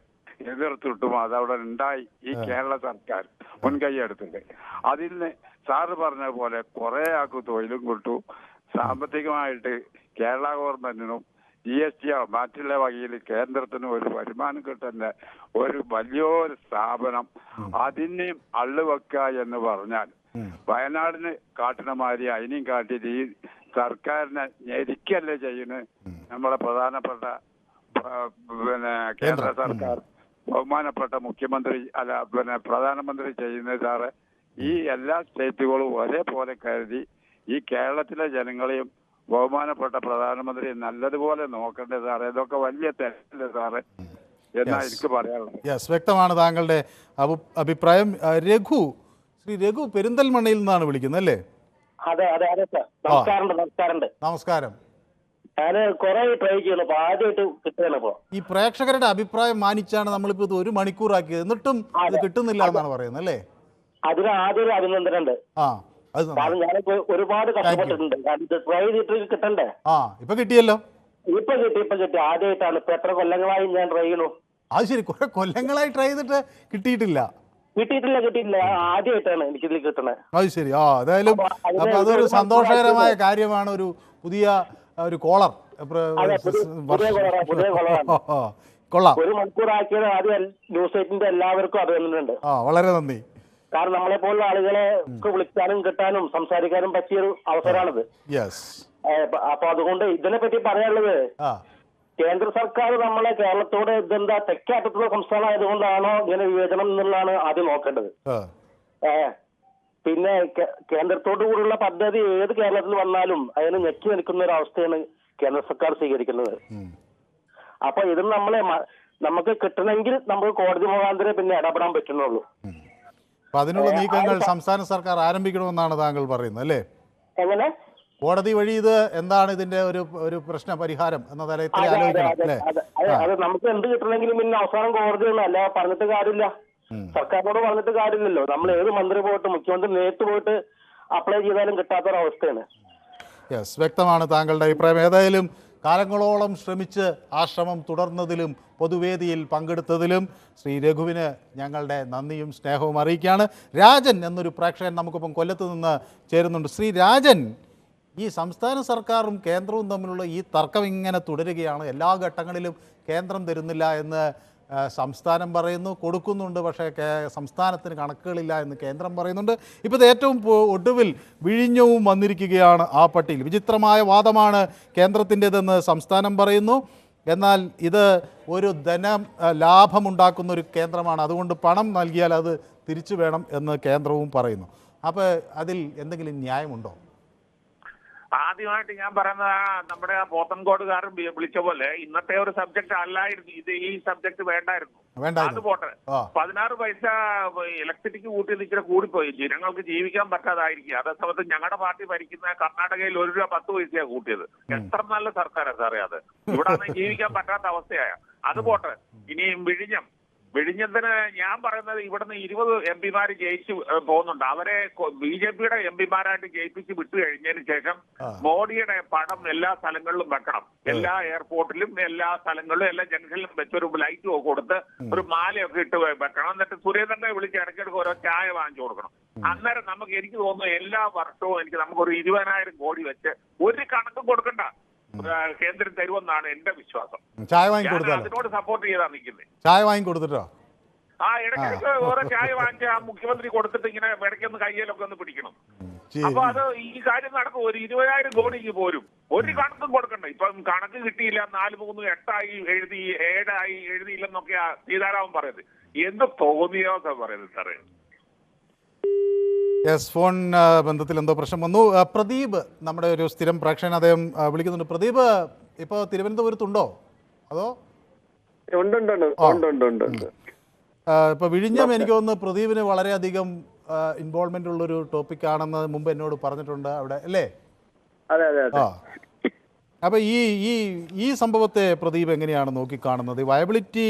F: എതിർത്തിട്ടും അതവിടെ ഉണ്ടായി. ഈ കേരള സർക്കാർ മുൻകൈ എടുത്തിട്ട് അതിന് സാറ് പറഞ്ഞ പോലെ കുറെ ആൾക്ക് തൊഴിലും കിട്ടു. സാമ്പത്തികമായിട്ട് കേരള ഗവൺമെന്റിനും GST മറ്റുള്ള വകയിൽ കേന്ദ്രത്തിനും ഒരു വരുമാനം കിട്ടുന്ന ഒരു വലിയൊരു സ്ഥാപനം അതിന് അള്ളുവെക്കുക എന്ന് പറഞ്ഞാൽ വയനാടിന് കാട്ടുന്ന മാതിരി അതിനെയും കാട്ടിയിട്ട് ഈ സർക്കാരിനെ ഞെരിക്കല്ലേ ചെയ്യുന്നത് നമ്മളെ പ്രധാനപ്പെട്ട പിന്നെ കേന്ദ്ര സർക്കാർ ബഹുമാനപ്പെട്ട മുഖ്യമന്ത്രി പ്രധാനമന്ത്രി ചെയ്യുന്നത് സാറ്. ഈ എല്ലാ സ്റ്റേറ്റുകളും ഒരേപോലെ കരുതി ഈ കേരളത്തിലെ ജനങ്ങളെയും ബഹുമാനപ്പെട്ട പ്രധാനമന്ത്രി നല്ലതുപോലെ നോക്കണ്ടേ സാറേ? ഇതൊക്കെ വലിയ തെറ്റല്ലേ സാറേ എന്നാ എനിക്ക് പറയാനുള്ളത്.
A: വ്യക്തമാണ് താങ്കളുടെ അഭിപ്രായം. രഘു, ശ്രീ രഘു പെരിന്തൽമണ്ണയിൽ നിന്നാണ് വിളിക്കുന്നത്, അല്ലേ?
G: അതെ അതെ അതെ സാർ.
A: നമസ്കാരം.
G: ഞാൻ കുറെ ട്രൈ ചെയ്യുന്നു, ആദ്യമായിട്ട് കിട്ടുകയാണ് ഇപ്പോ.
A: ഈ പ്രേക്ഷകരുടെ അഭിപ്രായം മാനിച്ചാണ് നമ്മളിപ്പോ ഇത് 1 മണിക്കൂറാക്കിയത്, എന്നിട്ടും ഇത് കിട്ടുന്നില്ല എന്നാണ് പറയുന്നത്, അല്ലേ?
G: അതിന് ആദ്യം അഭിനന്ദനുണ്ട്. കാരണം ഞാനിപ്പോ ഒരുപാട് കഷ്ടപ്പെട്ടിട്ടുണ്ട്. ട്രൈ ചെയ്തിട്ട് കിട്ടണ്ടേ?
A: ഇപ്പൊ കിട്ടിയല്ലോ.
G: ഇപ്പൊ കിട്ടി. ആദ്യമായിട്ടാണ്. ഇപ്പൊ എത്ര കൊല്ലങ്ങളായി ഞാൻ ട്രൈ ചെയ്യണു.
A: അത് ശരി, കുറെ കൊല്ലങ്ങളായി ട്രൈ ചെയ്തിട്ട് കിട്ടിയിട്ടില്ല.
G: ആദ്യമായിട്ടാണ് എനിക്കിതിൽ കിട്ടണത്.
A: അത് ശരി. ഏതായാലും അപ്പൊ അതൊരു സന്തോഷകരമായ കാര്യമാണ്. ഒരു പുതിയ ഒരു കോളർ കൊള്ളാം.
G: 1 മണിക്കൂർ ആക്കിയത് ആദ്യം ന്യൂസ് 8ന്റെ എല്ലാവർക്കും അഭിനന്ദനുണ്ട്.
A: വളരെ നന്ദി.
G: കാരണം നമ്മളെ പോലുള്ള ആളുകളെ വിളിക്കാനും കിട്ടാനും സംസാരിക്കാനും പറ്റിയൊരു അവസരമാണിത്. അപ്പൊ അതുകൊണ്ട് ഇതിനെ പറ്റി പറയാനുള്ളത്, കേന്ദ്ര സർക്കാർ നമ്മളെ കേരളത്തോട് ഇതെന്താ തെക്കേറ്റത്തുള്ള സംസ്ഥാനം ആയതുകൊണ്ടാണോ ഇങ്ങനെ വിവേചനം എന്നുള്ളതാണ് ആദ്യം നോക്കേണ്ടത്. പിന്നെ കേന്ദ്രത്തോടു കൂടിയുള്ള പദ്ധതി ഏത് കേരളത്തിൽ വന്നാലും അതിന് ഞെക്കി നിൽക്കുന്ന ഒരു അവസ്ഥയാണ് കേന്ദ്ര സർക്കാർ സ്വീകരിക്കുന്നത്. അപ്പൊ ഇത് നമുക്ക് കിട്ടണമെങ്കിൽ നമുക്ക് കോടതി മുഖാന്തരം പിന്നെ ഇടപെടാൻ പറ്റുന്നുള്ളൂ.
A: അതിനുള്ള നീക്കങ്ങൾ സംസ്ഥാന സർക്കാർ ആരംഭിക്കണമെന്നാണ് താങ്കൾ പറയുന്നത്, അല്ലേ?
G: എങ്ങനെ?
A: കോടതി വഴി ഇത് എന്താണ് ഇതിന്റെ ഒരു പ്രശ്ന പരിഹാരം എന്ന തലത്തിൽ ആലോചിക്കണം, അല്ലേ?
G: അത് നമുക്ക് എന്ത് കിട്ടണമെങ്കിലും പിന്നെ അവസാനം കോടതിയൊന്നും അല്ല പറഞ്ഞിട്ട് കാര്യമില്ല. സർക്കാരിനോട് പറഞ്ഞിട്ട് കാര്യമില്ലല്ലോ. നമ്മൾ ഏത് മന്ത്രി പോയിട്ട് മുഖ്യമന്ത്രി നേരിട്ട് പോയിട്ട് അപ്ലൈ ചെയ്താലും കിട്ടാത്തൊരവസ്ഥയാണ്.
A: വ്യക്തമാണ് താങ്കളുടെ അഭിപ്രായം. ഏതായാലും കാലങ്ങളോളം ശ്രമിച്ച് ആ ശ്രമം തുടർന്നതിലും പൊതുവേദിയിൽ പങ്കെടുത്തതിലും ശ്രീ രഘുവിന് ഞങ്ങളുടെ നന്ദിയും സ്നേഹവും അറിയിക്കുകയാണ്. രാജൻ എന്നൊരു പ്രേക്ഷകൻ നമുക്കൊപ്പം കൊല്ലത്ത് നിന്ന് ചേരുന്നുണ്ട്. ശ്രീ രാജൻ, ഈ സംസ്ഥാന സർക്കാരും കേന്ദ്രവും തമ്മിലുള്ള ഈ തർക്കം ഇങ്ങനെ തുടരുകയാണ്. എല്ലാ ഘട്ടങ്ങളിലും കേന്ദ്രം തരുന്നില്ല എന്ന് സംസ്ഥാനം പറയുന്നു, കൊടുക്കുന്നുണ്ട്, പക്ഷേ സംസ്ഥാനത്തിന് കണക്കുകളില്ല എന്ന് കേന്ദ്രം പറയുന്നുണ്ട്. ഇപ്പോൾ ഇത് ഏറ്റവും ഒടുവിൽ വിഴിഞ്ഞവും വന്നിരിക്കുകയാണ് ആ പട്ടിയിൽ. വിചിത്രമായ വാദമാണ് കേന്ദ്രത്തിൻ്റെതെന്ന് സംസ്ഥാനം പറയുന്നു. എന്നാൽ ഇത് ഒരു ലാഭമുണ്ടാക്കുന്ന ഒരു കേന്ദ്രമാണ്, അതുകൊണ്ട് പണം നൽകിയാൽ അത് തിരിച്ചു വേണം എന്ന് കേന്ദ്രവും പറയുന്നു. അപ്പോൾ അതിൽ എന്തെങ്കിലും ന്യായമുണ്ടോ?
H: ആദ്യമായിട്ട് ഞാൻ പറയുന്നത് നമ്മുടെ പോത്തൻകോടുകാരൻ വിളിച്ച പോലെ ഇന്നത്തെ ഒരു സബ്ജക്ട് അല്ലായിരുന്നു ഇത്. ഈ സബ്ജക്ട് വേണ്ടായിരുന്നു. അത് പോട്ടെ, 16 പൈസ ഇലക്ട്രിസിറ്റിക്ക് കൂട്ടി ഇച്ചിരി കൂടിപ്പോയി. ജനങ്ങൾക്ക് ജീവിക്കാൻ പറ്റാതായിരിക്കും. അതേ സമയത്ത് ഞങ്ങളുടെ പാർട്ടി ഭരിക്കുന്ന കർണാടകയിൽ 1 രൂപ 10 പൈസയാണ് കൂട്ടിയത്. എത്ര നല്ല സർക്കാരാണ് സാറേ അത്. ഇവിടെ ജീവിക്കാൻ പറ്റാത്ത അവസ്ഥയായ. അത് പോട്ടെ. ഇനി വിഴിഞ്ഞത്തിന് ഞാൻ പറയുന്നത് ഇവിടുന്ന് 20 MP ജയിച്ചു പോകുന്നുണ്ട്. അവരെ BJP-യുടെ MP-മാരായിട്ട് ജയിപ്പിച്ച് വിട്ടു കഴിഞ്ഞതിന് ശേഷം മോഡിയുടെ പടം എല്ലാ സ്ഥലങ്ങളിലും വെക്കണം. എല്ലാ എയർപോർട്ടിലും എല്ലാ സ്ഥലങ്ങളിലും എല്ലാ ജംഗ്ഷനിലും വെച്ചൊരു ലൈറ്റും ഒക്കെ കൊടുത്ത് ഒരു മാലയൊക്കെ ഇട്ട് വെക്കണം. എന്നിട്ട് സുരേന്ദ്രനെ വിളിച്ച് ഇടയ്ക്കിടയ്ക്ക് ഓരോ ചായ വാങ്ങിച്ചു കൊടുക്കണം. അന്നേരം എനിക്ക് തോന്നുന്നു എല്ലാ വർഷവും നമുക്കൊരു 20,000 കോടി വെച്ച് ഒരു കണക്കും കൊടുക്കണ്ട കേന്ദ്രം തരുമെന്നാണ് എന്റെ വിശ്വാസം.
A: ചായ വാങ്ങി കൊടുത്താലോ?
H: അതിനോട് സപ്പോർട്ട് ചെയ്താ നിൽക്കുന്നത്.
A: ചായ വാങ്ങി കൊടുത്തിട്ടോ?
H: ഇടയ്ക്കിടയ്ക്ക് ഓരോ ചായ വാങ്ങിച്ച് ആ മുഖ്യമന്ത്രി കൊടുത്തിട്ട് ഇങ്ങനെ ഇടയ്ക്കൊന്ന് കയ്യിലൊക്കെ ഒന്ന് പിടിക്കണം. അപ്പൊ അത് ഈ കാര്യം നടക്കും. ഒരു 20,000 കോടിക്ക് പോരും. ഒരു കണക്കും കൊടുക്കണ്ട. ഇപ്പം കണക്ക് കിട്ടിയില്ല, 4, 3, 8 എഴുതി 7 എഴുതിയില്ലെന്നൊക്കെയാ സീതാരാമൻ പറയുന്നത്. എന്ത് തോന്നിയോ പറയുന്നത് സാറേ.
A: യെസ്, ഫോൺ ബന്ധത്തിൽ എന്തോ പ്രശ്നം വന്നു. പ്രദീപ് നമ്മുടെ ഒരു സ്ഥിരം പ്രേക്ഷകൻ, അദ്ദേഹം വിളിക്കുന്നുണ്ട്. പ്രദീപ് ഇപ്പോൾ തിരുവനന്തപുരത്തുണ്ടോ അതോ? ഇപ്പോൾ വിഴിഞ്ഞം എനിക്ക് തോന്നുന്നു പ്രദീപിന് വളരെയധികം ഇൻവോൾവ്മെന്റ് ഉള്ളൊരു ടോപ്പിക് ആണെന്ന് മുമ്പ് എന്നോട് പറഞ്ഞിട്ടുണ്ട് അവിടെ, അല്ലേ? ആ, അപ്പോൾ ഈ സംഭവത്തെ പ്രദീപ് എങ്ങനെയാണ് നോക്കിക്കാണുന്നത്? വയബിലിറ്റി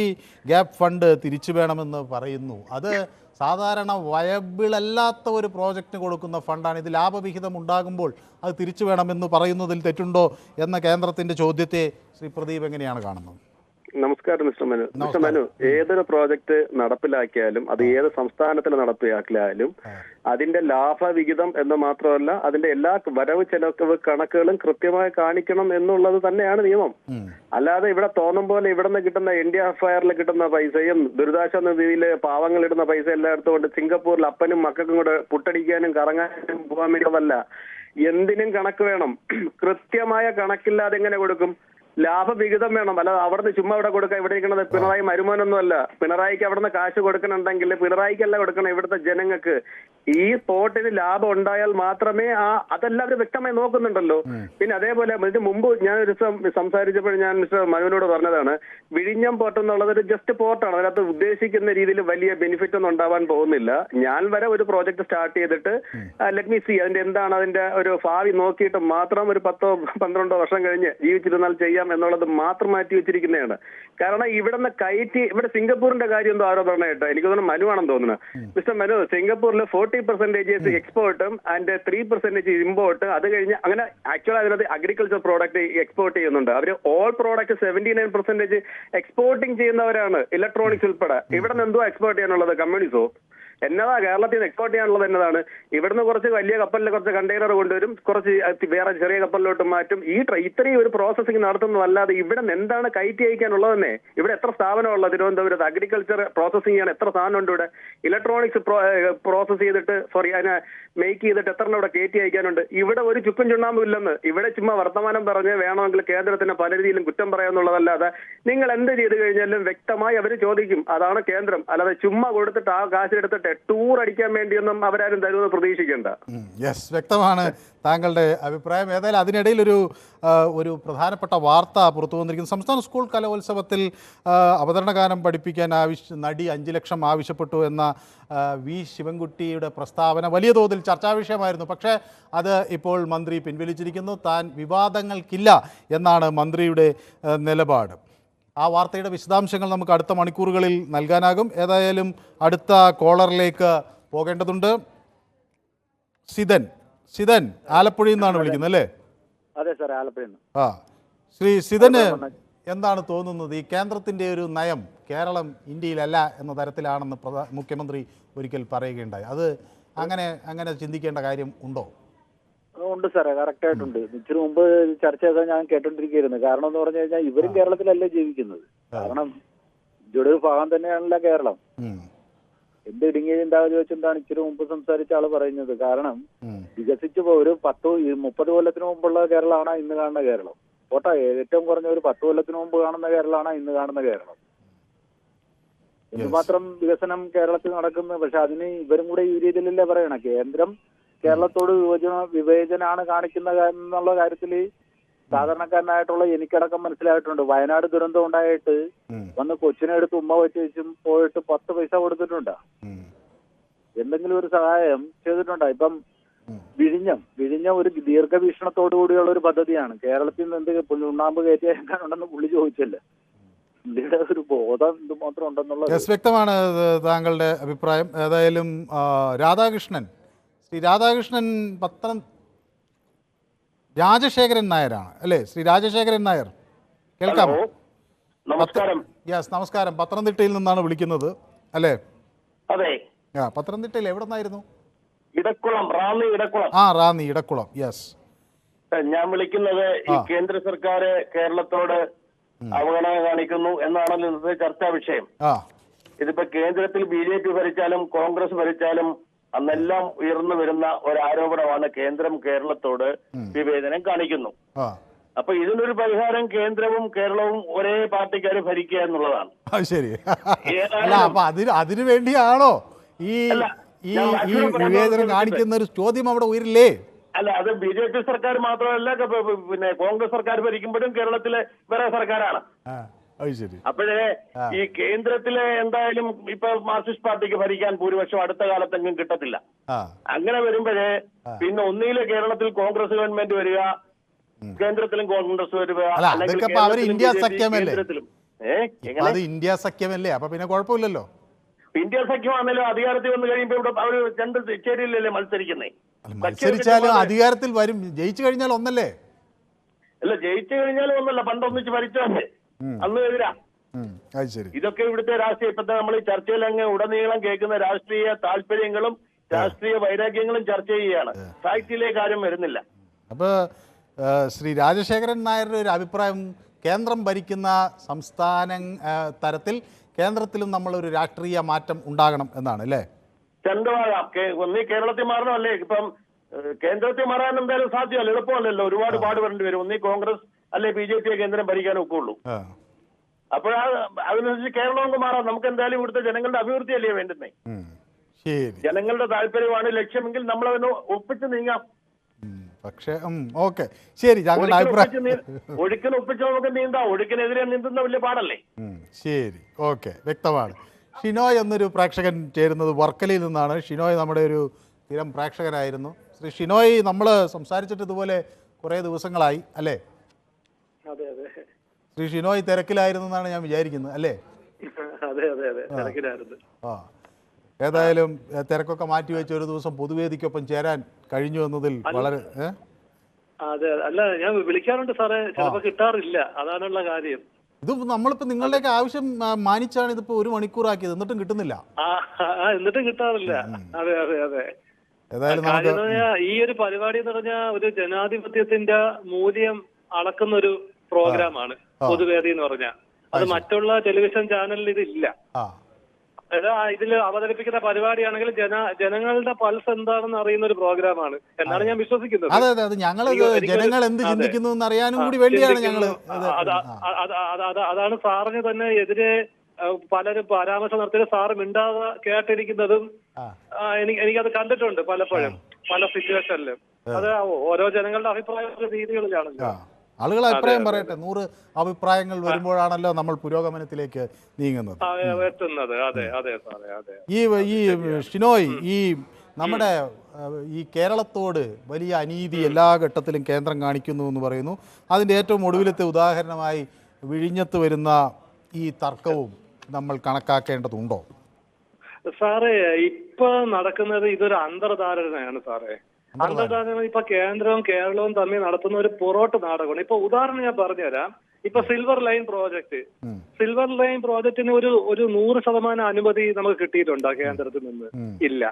A: ഗ്യാപ്പ് ഫണ്ട് തിരിച്ചു വേണമെന്ന് പറയുന്നു. അത് സാധാരണ വയബിളല്ലാത്ത ഒരു പ്രോജക്റ്റിന് കൊടുക്കുന്ന ഫണ്ടാണ്. ഇത് ലാഭവിഹിതം ഉണ്ടാകുമ്പോൾ അത് തിരിച്ചു വേണമെന്ന് പറയുന്നതിൽ തെറ്റുണ്ടോ എന്ന കേന്ദ്രത്തിൻ്റെ ചോദ്യത്തെ ശ്രീ പ്രദീപ് എങ്ങനെയാണ് കാണുന്നത്?
I: നമസ്കാരം മിസ്റ്റർ മനു. മിസ്റ്റർ മനു, ഏതൊരു പ്രോജക്റ്റ് നടപ്പിലാക്കിയാലും അത് ഏത് സംസ്ഥാനത്തിൽ നടപ്പിലാക്കിയാലും അതിന്റെ ലാഭവിഹിതം എന്ന് മാത്രമല്ല അതിന്റെ എല്ലാ വരവ് ചെലവ് കണക്കുകളും കൃത്യമായി കാണിക്കണം എന്നുള്ളത് തന്നെയാണ് നിയമം. അല്ലാതെ ഇവിടെ തോന്നും പോലെ ഇവിടെ നിന്ന് കിട്ടുന്ന NDFIR കിട്ടുന്ന പൈസയും ദുരിതാശ്വാസ നിധിയില് പാവങ്ങൾ ഇടുന്ന പൈസ എല്ലാം എടുത്തുകൊണ്ട് സിംഗപ്പൂരിൽ അപ്പനും മക്കൾക്കും കൂടെ പുട്ടടിക്കാനും കറങ്ങാനും പോകാൻ വേണ്ടിയതല്ല. എന്തിനും കണക്ക് വേണം. കൃത്യമായ കണക്കില്ലാതെ എങ്ങനെ കൊടുക്കും? ലാഭവിഹിതം വേണം. അല്ലാതെ അവിടുന്ന് ചുമ്മാ ഇവിടെ കൊടുക്കുക. ഇവിടെ ഇരിക്കുന്നത് പിണറായി മരുമോനൊന്നും അല്ല. പിണറായിക്ക് അവിടുന്ന് കാശ് കൊടുക്കണുണ്ടെങ്കിൽ പിണറായിക്കല്ല കൊടുക്കണം, ഇവിടുത്തെ ജനങ്ങൾക്ക്. ഈ പോർട്ടിന് ലാഭം ഉണ്ടായാൽ മാത്രമേ അതെല്ലാവരും വ്യക്തമായി നോക്കുന്നുണ്ടല്ലോ. പിന്നെ അതേപോലെ ഇതിന് മുമ്പ് ഞാൻ ഒരു സംസാരിച്ചപ്പോൾ ഞാൻ മിസ്റ്റർ മനുവിനോട് പറഞ്ഞതാണ്, വിഴിഞ്ഞം പോർട്ട് എന്നുള്ളത് ഒരു ജസ്റ്റ് പോർട്ടാണ്. അതിനകത്ത് ഉദ്ദേശിക്കുന്ന രീതിയിൽ വലിയ ബെനിഫിറ്റ് ഒന്നും ഉണ്ടാവാൻ പോകുന്നില്ല. ഞാൻ വരെ ഒരു പ്രോജക്ട് സ്റ്റാർട്ട് ചെയ്തിട്ട് ലെറ്റ് മീ സി അതിന്റെ എന്താണ് അതിന്റെ ഒരു ഭാവി നോക്കിയിട്ട് മാത്രം ഒരു 10-12 വർഷം കഴിഞ്ഞ് ജീവിച്ചിരുന്നാൽ ചെയ്യാം എന്നുള്ളത് മാത്രം മാറ്റി വെച്ചിരിക്കുന്നതാണ്. കാരണം ഇവിടുന്ന് ഇവിടെ സിംഗപ്പൂരിന്റെ കാര്യം എന്തോ ആരോപണമായിട്ട് എനിക്ക് തോന്നുന്നു മനുവാണെന്ന് തോന്നുന്നത്. മിസ്റ്റർ മനു, സിംഗപ്പൂരിൽ 40% എക്സ്പോർട്ടും ആൻഡ് 3% ഇമ്പോർട്ട്. അത് കഴിഞ്ഞ് അങ്ങനെ ആക്ച്വലി അതിനകത്ത് അഗ്രികൾച്ചർ പ്രോഡക്റ്റ് എക്സ്പോർട്ട് ചെയ്യുന്നുണ്ട്. അവർ ഓൾ പ്രോഡക്റ്റ് 79% എക്സ്പോർട്ടിങ് ചെയ്യുന്നവരാണ്, ഇലക്ട്രോണിക്സ് ഉൾപ്പെടെ. ഇവിടെ നിന്ന് എന്തോ എക്സ്പോർട്ട് ചെയ്യാനുള്ളത്? കമ്മ്യൂണിസോ? എന്നതാ കേരളത്തിൽ നിന്ന് എക്സ്പോർട്ട് ചെയ്യാനുള്ളത്? എന്നതാണ്? ഇവിടുന്ന് കുറച്ച് വലിയ കപ്പലിൽ കുറച്ച് കണ്ടെയ്നർ കൊണ്ടുവരും, കുറച്ച് വേറെ ചെറിയ കപ്പലിലോട്ട് മാറ്റും. ഇത്രയും ഒരു പ്രോസസ്സിംഗ് നടത്തുന്നതല്ലാതെ ഇവിടെ നിന്ന് എന്താണ് കയറ്റി അയക്കാനുള്ളത് തന്നെ? ഇവിടെ എത്ര സ്ഥാപനമുള്ള തിരുവനന്തപുരത്ത്? അഗ്രികൾച്ചർ പ്രോസസ്സിംഗ് ചെയ്യാൻ എത്ര സാധനം ഉണ്ട് ഇവിടെ? ഇലക്ട്രോണിക്സ് പ്രോസസ് ചെയ്തിട്ട് അതിനെ മേക്ക് ചെയ്തിട്ട് എത്ര ഇവിടെ കയറ്റി അയക്കാനുണ്ട്? ഇവിടെ ഒരു ചുക്കും ചുണ്ണാമ്പും ഇല്ലെന്ന്. ഇവിടെ ചുമ്മാ വർത്തമാനം പറഞ്ഞ് വേണമെങ്കിൽ കേന്ദ്രത്തിന് പല രീതിയിലും കുറ്റം പറയാന്നുള്ളതല്ലാതെ നിങ്ങൾ എന്ത് ചെയ്ത് കഴിഞ്ഞാലും വ്യക്തമായി അവർ ചോദിക്കും. അതാണ് കേന്ദ്രം. അല്ലാതെ ചുമ്മാ കൊടുത്തിട്ട് ആ കാശ് എടുത്തിട്ട് ടൂർ അടിക്കാൻ വേണ്ടിയൊന്നും അവരാരും തരുമെന്ന് പ്രതീക്ഷിക്കേണ്ട.
A: യെസ്, വ്യക്തമാണ് താങ്കളുടെ അഭിപ്രായം. ഏതായാലും അതിനിടയിൽ ഒരു പ്രധാനപ്പെട്ട വാർത്ത പുറത്തു വന്നിരിക്കുന്നു. സംസ്ഥാന സ്കൂൾ കലോത്സവത്തിൽ അവതരണഗാനം പഠിപ്പിക്കാൻ നടി 5 ലക്ഷം ആവശ്യപ്പെട്ടു എന്ന വി ശിവൻകുട്ടിയുടെ പ്രസ്താവന വലിയ തോതിൽ ചർച്ചാ വിഷയമായിരുന്നു. പക്ഷേ അത് ഇപ്പോൾ മന്ത്രി പിൻവലിച്ചിരിക്കുന്നു. താൻ വിവാദങ്ങൾക്കില്ല എന്നാണ് മന്ത്രിയുടെ നിലപാട്. ആ വാർത്തയുടെ വിശദാംശങ്ങൾ നമുക്ക് അടുത്ത മണിക്കൂറുകളിൽ നൽകാനാകും. ഏതായാലും അടുത്ത കോളറിലേക്ക് പോകേണ്ടതുണ്ട്. സിതൻ ആലപ്പുഴയിൽ നിന്നാണ് വിളിക്കുന്നത്, അല്ലേ?
J: അതെ സാർ, ആലപ്പുഴയിൽ നിന്ന്.
A: ശ്രീ സിതന് എന്താണ് തോന്നുന്നത്? ഈ കേന്ദ്രത്തിൻ്റെ ഒരു നയം കേരളം ഇന്ത്യയിലല്ല എന്ന തരത്തിലാണെന്ന് മുഖ്യമന്ത്രി ഒരിക്കൽ പറയുകയുണ്ടായി. അത് അങ്ങനെ ചിന്തിക്കേണ്ട കാര്യം ഉണ്ടോ?
J: ഉണ്ട് സാറേ, കറക്റ്റ് ആയിട്ടുണ്ട്. ഇച്ചിരി മുമ്പ് ചർച്ച ചെയ്താൽ ഞാൻ കേട്ടോണ്ടിരിക്കുകയായിരുന്നു. കാരണം എന്ന് പറഞ്ഞു കഴിഞ്ഞാൽ ഇവരും കേരളത്തിലല്ലേ ജീവിക്കുന്നത്. കാരണം ഇന്ത്യയുടെ ഒരു ഭാഗം തന്നെയാണല്ലോ കേരളം. എന്ത് ഇടുങ്ങിയ ചിന്താഗതി വെച്ചിട്ടാണ് ഇച്ചിരി മുമ്പ് സംസാരിച്ച ആള് പറയുന്നത്. കാരണം വികസിച്ചു ഒരു 30 കൊല്ലത്തിന് മുമ്പുള്ള കേരളമാണ് ഇന്ന് കാണുന്ന കേരളം. പോട്ടെ, ഏറ്റവും കുറഞ്ഞ ഒരു 10 കൊല്ലത്തിന് മുമ്പ് കാണുന്ന കേരളമാണ് ഇന്ന് കാണുന്ന കേരളം. എന്തുമാത്രം വികസനം കേരളത്തിൽ നടക്കുന്നത്. പക്ഷെ അതിന് ഇവരും കൂടെ ഈ രീതിയിലല്ലേ പറയണം. കേന്ദ്രം കേരളത്തോട് വിവേചനാണ് കാണിക്കുന്നത് എന്നുള്ള കാര്യത്തിൽ സാധാരണക്കാരനായിട്ടുള്ള എനിക്കടക്കം മനസ്സിലായിട്ടുണ്ട്. വയനാട് ദുരന്തം ഉണ്ടായിട്ട് വന്ന് കൊച്ചിനെ എടുത്ത് ഉമ്മ വെച്ചും പോയിട്ട് 10 പൈസ കൊടുത്തിട്ടുണ്ട്. എന്തെങ്കിലും ഒരു സഹായം ചെയ്തിട്ടുണ്ടോ? ഇപ്പം വിഴിഞ്ഞം ഒരു ദീർഘവീക്ഷണത്തോടു കൂടിയുള്ള ഒരു പദ്ധതിയാണ്. കേരളത്തിൽ നിന്ന് എന്ത് ഉണ്ണാമ്പ് കയറ്റിയാണെന്ന് പുള്ളി ചോദിച്ചല്ലേ. പുള്ളിയുടെ ഒരു ബോധം എന്തുമാത്രം ഉണ്ടെന്നുള്ളത്.
A: യെസ്, വ്യക്തമാണ് താങ്കളുടെ അഭിപ്രായം. ഏതായാലും രാധാകൃഷ്ണൻ, ശ്രീ രാധാകൃഷ്ണൻ രാജശേഖരൻ നായരാണ് അല്ലേ? ശ്രീ രാജശേഖരൻ നായർ കേൾക്കാമോ?
G: നമസ്കാരം.
A: യെസ്, നമസ്കാരം. പത്തനംതിട്ടയിൽ നിന്നാണ് വിളിക്കുന്നത് അല്ലേ?
G: അതെ.
A: പത്തനംതിട്ടയിൽ എവിടെ നിന്നായിരുന്നു?
G: ഇടക്കുളം, റാന്നി ഇടക്കുളം.
A: റാന്നി ഇടക്കുളം. യെസ്.
G: ഞാൻ വിളിക്കുന്നത് ഈ കേന്ദ്ര സർക്കാർ കേരളത്തോട് അവഗണന കാണിക്കുന്നു എന്നാണല്ലോ ഇന്നത്തെ ചർച്ചാ വിഷയം. ഇതിപ്പോ കേന്ദ്രത്തിൽ BJP ഭരിച്ചാലും കോൺഗ്രസ് ഭരിച്ചാലും അന്നെല്ലാം ഉയർന്നു വരുന്ന ഒരു ആരോപണമാണ് കേന്ദ്രം കേരളത്തോട് വിവേചനം കാണിക്കുന്നു. അപ്പൊ ഇതിനൊരു പരിഹാരം കേന്ദ്രവും കേരളവും ഒരേ പാർട്ടിക്കാര് ഭരിക്കുക എന്നുള്ളതാണ്.
A: ശരി. അപ്പൊ അതിനു വേണ്ടിയാണോ ഈ വിവേചനം കാണിക്കുന്ന ഒരു ചോദ്യം അവിടെ ഉയരില്ലേ?
G: അല്ല, അത് BJP സർക്കാർ മാത്രമല്ല, പിന്നെ കോൺഗ്രസ് സർക്കാർ ഭരിക്കുമ്പോഴും കേരളത്തിലെ വേറെ സർക്കാരാണ്. അപ്പോഴേ ഈ കേന്ദ്രത്തിലെ എന്തായാലും ഇപ്പൊ മാർക്സിസ്റ്റ് പാർട്ടിക്ക് ഭരിക്കാൻ ഭൂരിപക്ഷം അടുത്ത കാലത്തെങ്കിലും കിട്ടത്തില്ല. അങ്ങനെ വരുമ്പോഴേ പിന്നെ ഒന്നിലെ കേരളത്തിൽ കോൺഗ്രസ് ഗവൺമെന്റ് വരിക, കേന്ദ്രത്തിലും കോൺഗ്രസ് വരിക,
A: ഇന്ത്യ സഖ്യമല്ലേ? അപ്പൊ പിന്നെ കുഴപ്പമില്ലല്ലോ.
G: ഇന്ത്യ സഖ്യമാണല്ലോ അധികാരത്തിൽ വന്നു കഴിയുമ്പോ ഇവിടെ അവര് രണ്ട് ചേരിയിലല്ലേ മത്സരിക്കുന്നേ.
A: മത്സരിച്ചാലും അധികാരത്തിൽ വരും. ജയിച്ചു കഴിഞ്ഞാൽ ഒന്നല്ലേ?
G: അല്ല, ജയിച്ചു കഴിഞ്ഞാൽ ഒന്നല്ല, പണ്ടൊന്നിച്ച് ഭരിച്ചതല്ലേ, അന്ന് എതിരാ. ഇതൊക്കെ ഇവിടുത്തെ രാഷ്ട്രീയ ഇപ്പത്തെ നമ്മൾ ഈ ചർച്ചയിൽ അങ്ങ് ഉടനീളം കേൾക്കുന്ന രാഷ്ട്രീയ താല്പര്യങ്ങളും രാഷ്ട്രീയ വൈരാഗ്യങ്ങളും ചർച്ച ചെയ്യുകയാണ്. ഫാക്ടിലേക്ക് ആരും വരുന്നില്ല.
A: അപ്പൊ ശ്രീ രാജശേഖരൻ നായരുടെ ഒരു അഭിപ്രായം, കേന്ദ്രം ഭരിക്കുന്ന സംസ്ഥാന തരത്തിൽ കേന്ദ്രത്തിലും നമ്മളൊരു രാഷ്ട്രീയ മാറ്റം ഉണ്ടാകണം എന്നാണ് അല്ലേ?
G: രണ്ടുമാകാം. ഒന്നീ കേരളത്തിൽ മാറണമല്ലേ? ഇപ്പം കേന്ദ്രത്തിൽ മാറാൻ എന്തായാലും സാധ്യമല്ല, എളുപ്പമല്ലല്ലോ. ഒരുപാട് പാടുപെടേണ്ടി വരും. ഒന്നീ കോൺഗ്രസ് അല്ലെ BJP കേന്ദ്രം ഭരിക്കാൻ ഒക്കുള്ളൂ. അപ്പോഴാ അതിനനുസരിച്ച് കേരളം മാറാം. നമുക്ക് എന്തായാലും ഇവിടുത്തെ ജനങ്ങളുടെ അഭിവൃദ്ധി അല്ലേ വേണ്ടുന്നേ? ജനങ്ങളുടെ താല്പര്യമാണ് ലക്ഷ്യമെങ്കിൽ നമ്മൾ അതിന് ഒപ്പിച്ച് നീങ്ങാം.
A: പക്ഷേ ഓക്കെ, ശരി.
G: ഒഴുക്കിന് ഒപ്പിച്ച് നമുക്ക് നീന്താം. ഒഴുക്കിനെതിരെ നീന്തുന്ന വലിയ പാടല്ലേ?
A: ശരി, ഓക്കെ, വ്യക്തമാണ്. ഷിനോയ് എന്നൊരു പ്രേക്ഷകൻ ചേരുന്നത് വർക്കലയിൽ നിന്നാണ്. ഷിനോയ് നമ്മുടെ ഒരു സ്ഥിരം പ്രേക്ഷകനായിരുന്നു. ശ്രീ ഷിനോയ്, നമ്മൾ സംസാരിച്ചിട്ട് ഇതുപോലെ കുറേ ദിവസങ്ങളായി അല്ലേ?
B: അതെ അതെ.
A: ശ്രീ ഷിനോയ് തിരക്കിലായിരുന്നു എന്നാണ് ഞാൻ വിചാരിക്കുന്നത് അല്ലേ?
B: അതെ അതെ അതെ, തിരക്കിലായിരുന്നു.
A: ഏതായാലും തിരക്കൊക്കെ മാറ്റിവെച്ച് ഒരു ദിവസം പൊതുവേദിക്കൊപ്പം ചേരാൻ കഴിഞ്ഞു എന്നതിൽ വളരെ
B: അതെ. അല്ല, ഞാൻ വിളിക്കാറുണ്ട് സാറേ, ചിലപ്പോ കിട്ടാറില്ല, അതാണുള്ള കാര്യം.
A: ഇത് നമ്മളിപ്പോ നിങ്ങളുടെയൊക്കെ ആവശ്യം മാനിച്ചാണ് ഇതിപ്പോ 1 മണിക്കൂറാക്കിയത്, എന്നിട്ടും കിട്ടുന്നില്ല.
B: എന്നിട്ടും കിട്ടാറില്ല. അതെ അതെ അതെ. ഈ ഒരു പരിപാടി എന്ന് പറഞ്ഞാൽ ഒരു ജനാധിപത്യത്തിന്റെ മൂല്യം അളക്കുന്ന ഒരു പ്രോഗ്രാമാണ് പൊതുവേദി എന്ന് പറഞ്ഞാൽ. അത് മറ്റുള്ള ടെലിവിഷൻ ചാനലിൽ ഇതില്ല. ഇതിൽ അവതരിപ്പിക്കുന്ന പരിപാടിയാണെങ്കിൽ ജനങ്ങളുടെ പൾസ് എന്താണെന്ന് അറിയുന്ന ഒരു പ്രോഗ്രാമാണ് എന്നാണ് ഞാൻ വിശ്വസിക്കുന്നത്.
A: ജനങ്ങൾ എന്ത് ചിന്തിക്കുന്നു എന്ന് അറിയാനും കൂടി വേണ്ടിയാണ് ഞങ്ങൾ.
B: അതാണ് സാറിന് തന്നെ എതിരെ പലരും പരാമർശം നടത്തിയ സാറ് മിണ്ടാതെ കേട്ടിരിക്കുന്നതും എനിക്കത് കണ്ടിട്ടുണ്ട് പലപ്പോഴും, പല സിറ്റുവേഷനിലും. അത് ഓരോ ജനങ്ങളുടെ അഭിപ്രായ രീതികളിലാണല്ലോ.
A: ആളുകൾ അഭിപ്രായം പറയട്ടെ. 100 അഭിപ്രായങ്ങൾ വരുമ്പോഴാണല്ലോ നമ്മൾ പുരോഗമനത്തിലേക്ക് നീങ്ങുന്നത്. ഈ ഷിനോയ്, ഈ നമ്മുടെ ഈ കേരളത്തോട് വലിയ അനീതി എല്ലാ ഘട്ടത്തിലും കേന്ദ്രം കാണിക്കുന്നു എന്ന് പറയുന്നു. അതിൻ്റെ ഏറ്റവും ഒടുവിലത്തെ ഉദാഹരണമായി വിഴിഞ്ഞത്ത് വരുന്ന ഈ തർക്കവും നമ്മൾ കണക്കാക്കേണ്ടതുണ്ടോ?
B: സാറേ, ഇപ്പൊ നടക്കുന്നത് ഇതൊരു അന്തർധാരണയാണ് സാറേ. അന്തർധാരണ ഇപ്പൊ കേന്ദ്രവും കേരളവും തമ്മിൽ നടത്തുന്ന ഒരു പൊറോട്ട് നാടകമാണ്. ഇപ്പൊ ഉദാഹരണം ഞാൻ പറഞ്ഞുതരാം. ഇപ്പൊ സിൽവർ ലൈൻ പ്രോജക്റ്റിന് ഒരു 100% അനുമതി നമുക്ക് കിട്ടിയിട്ടുണ്ടോ കേന്ദ്രത്തിൽ നിന്ന്? ഇല്ല.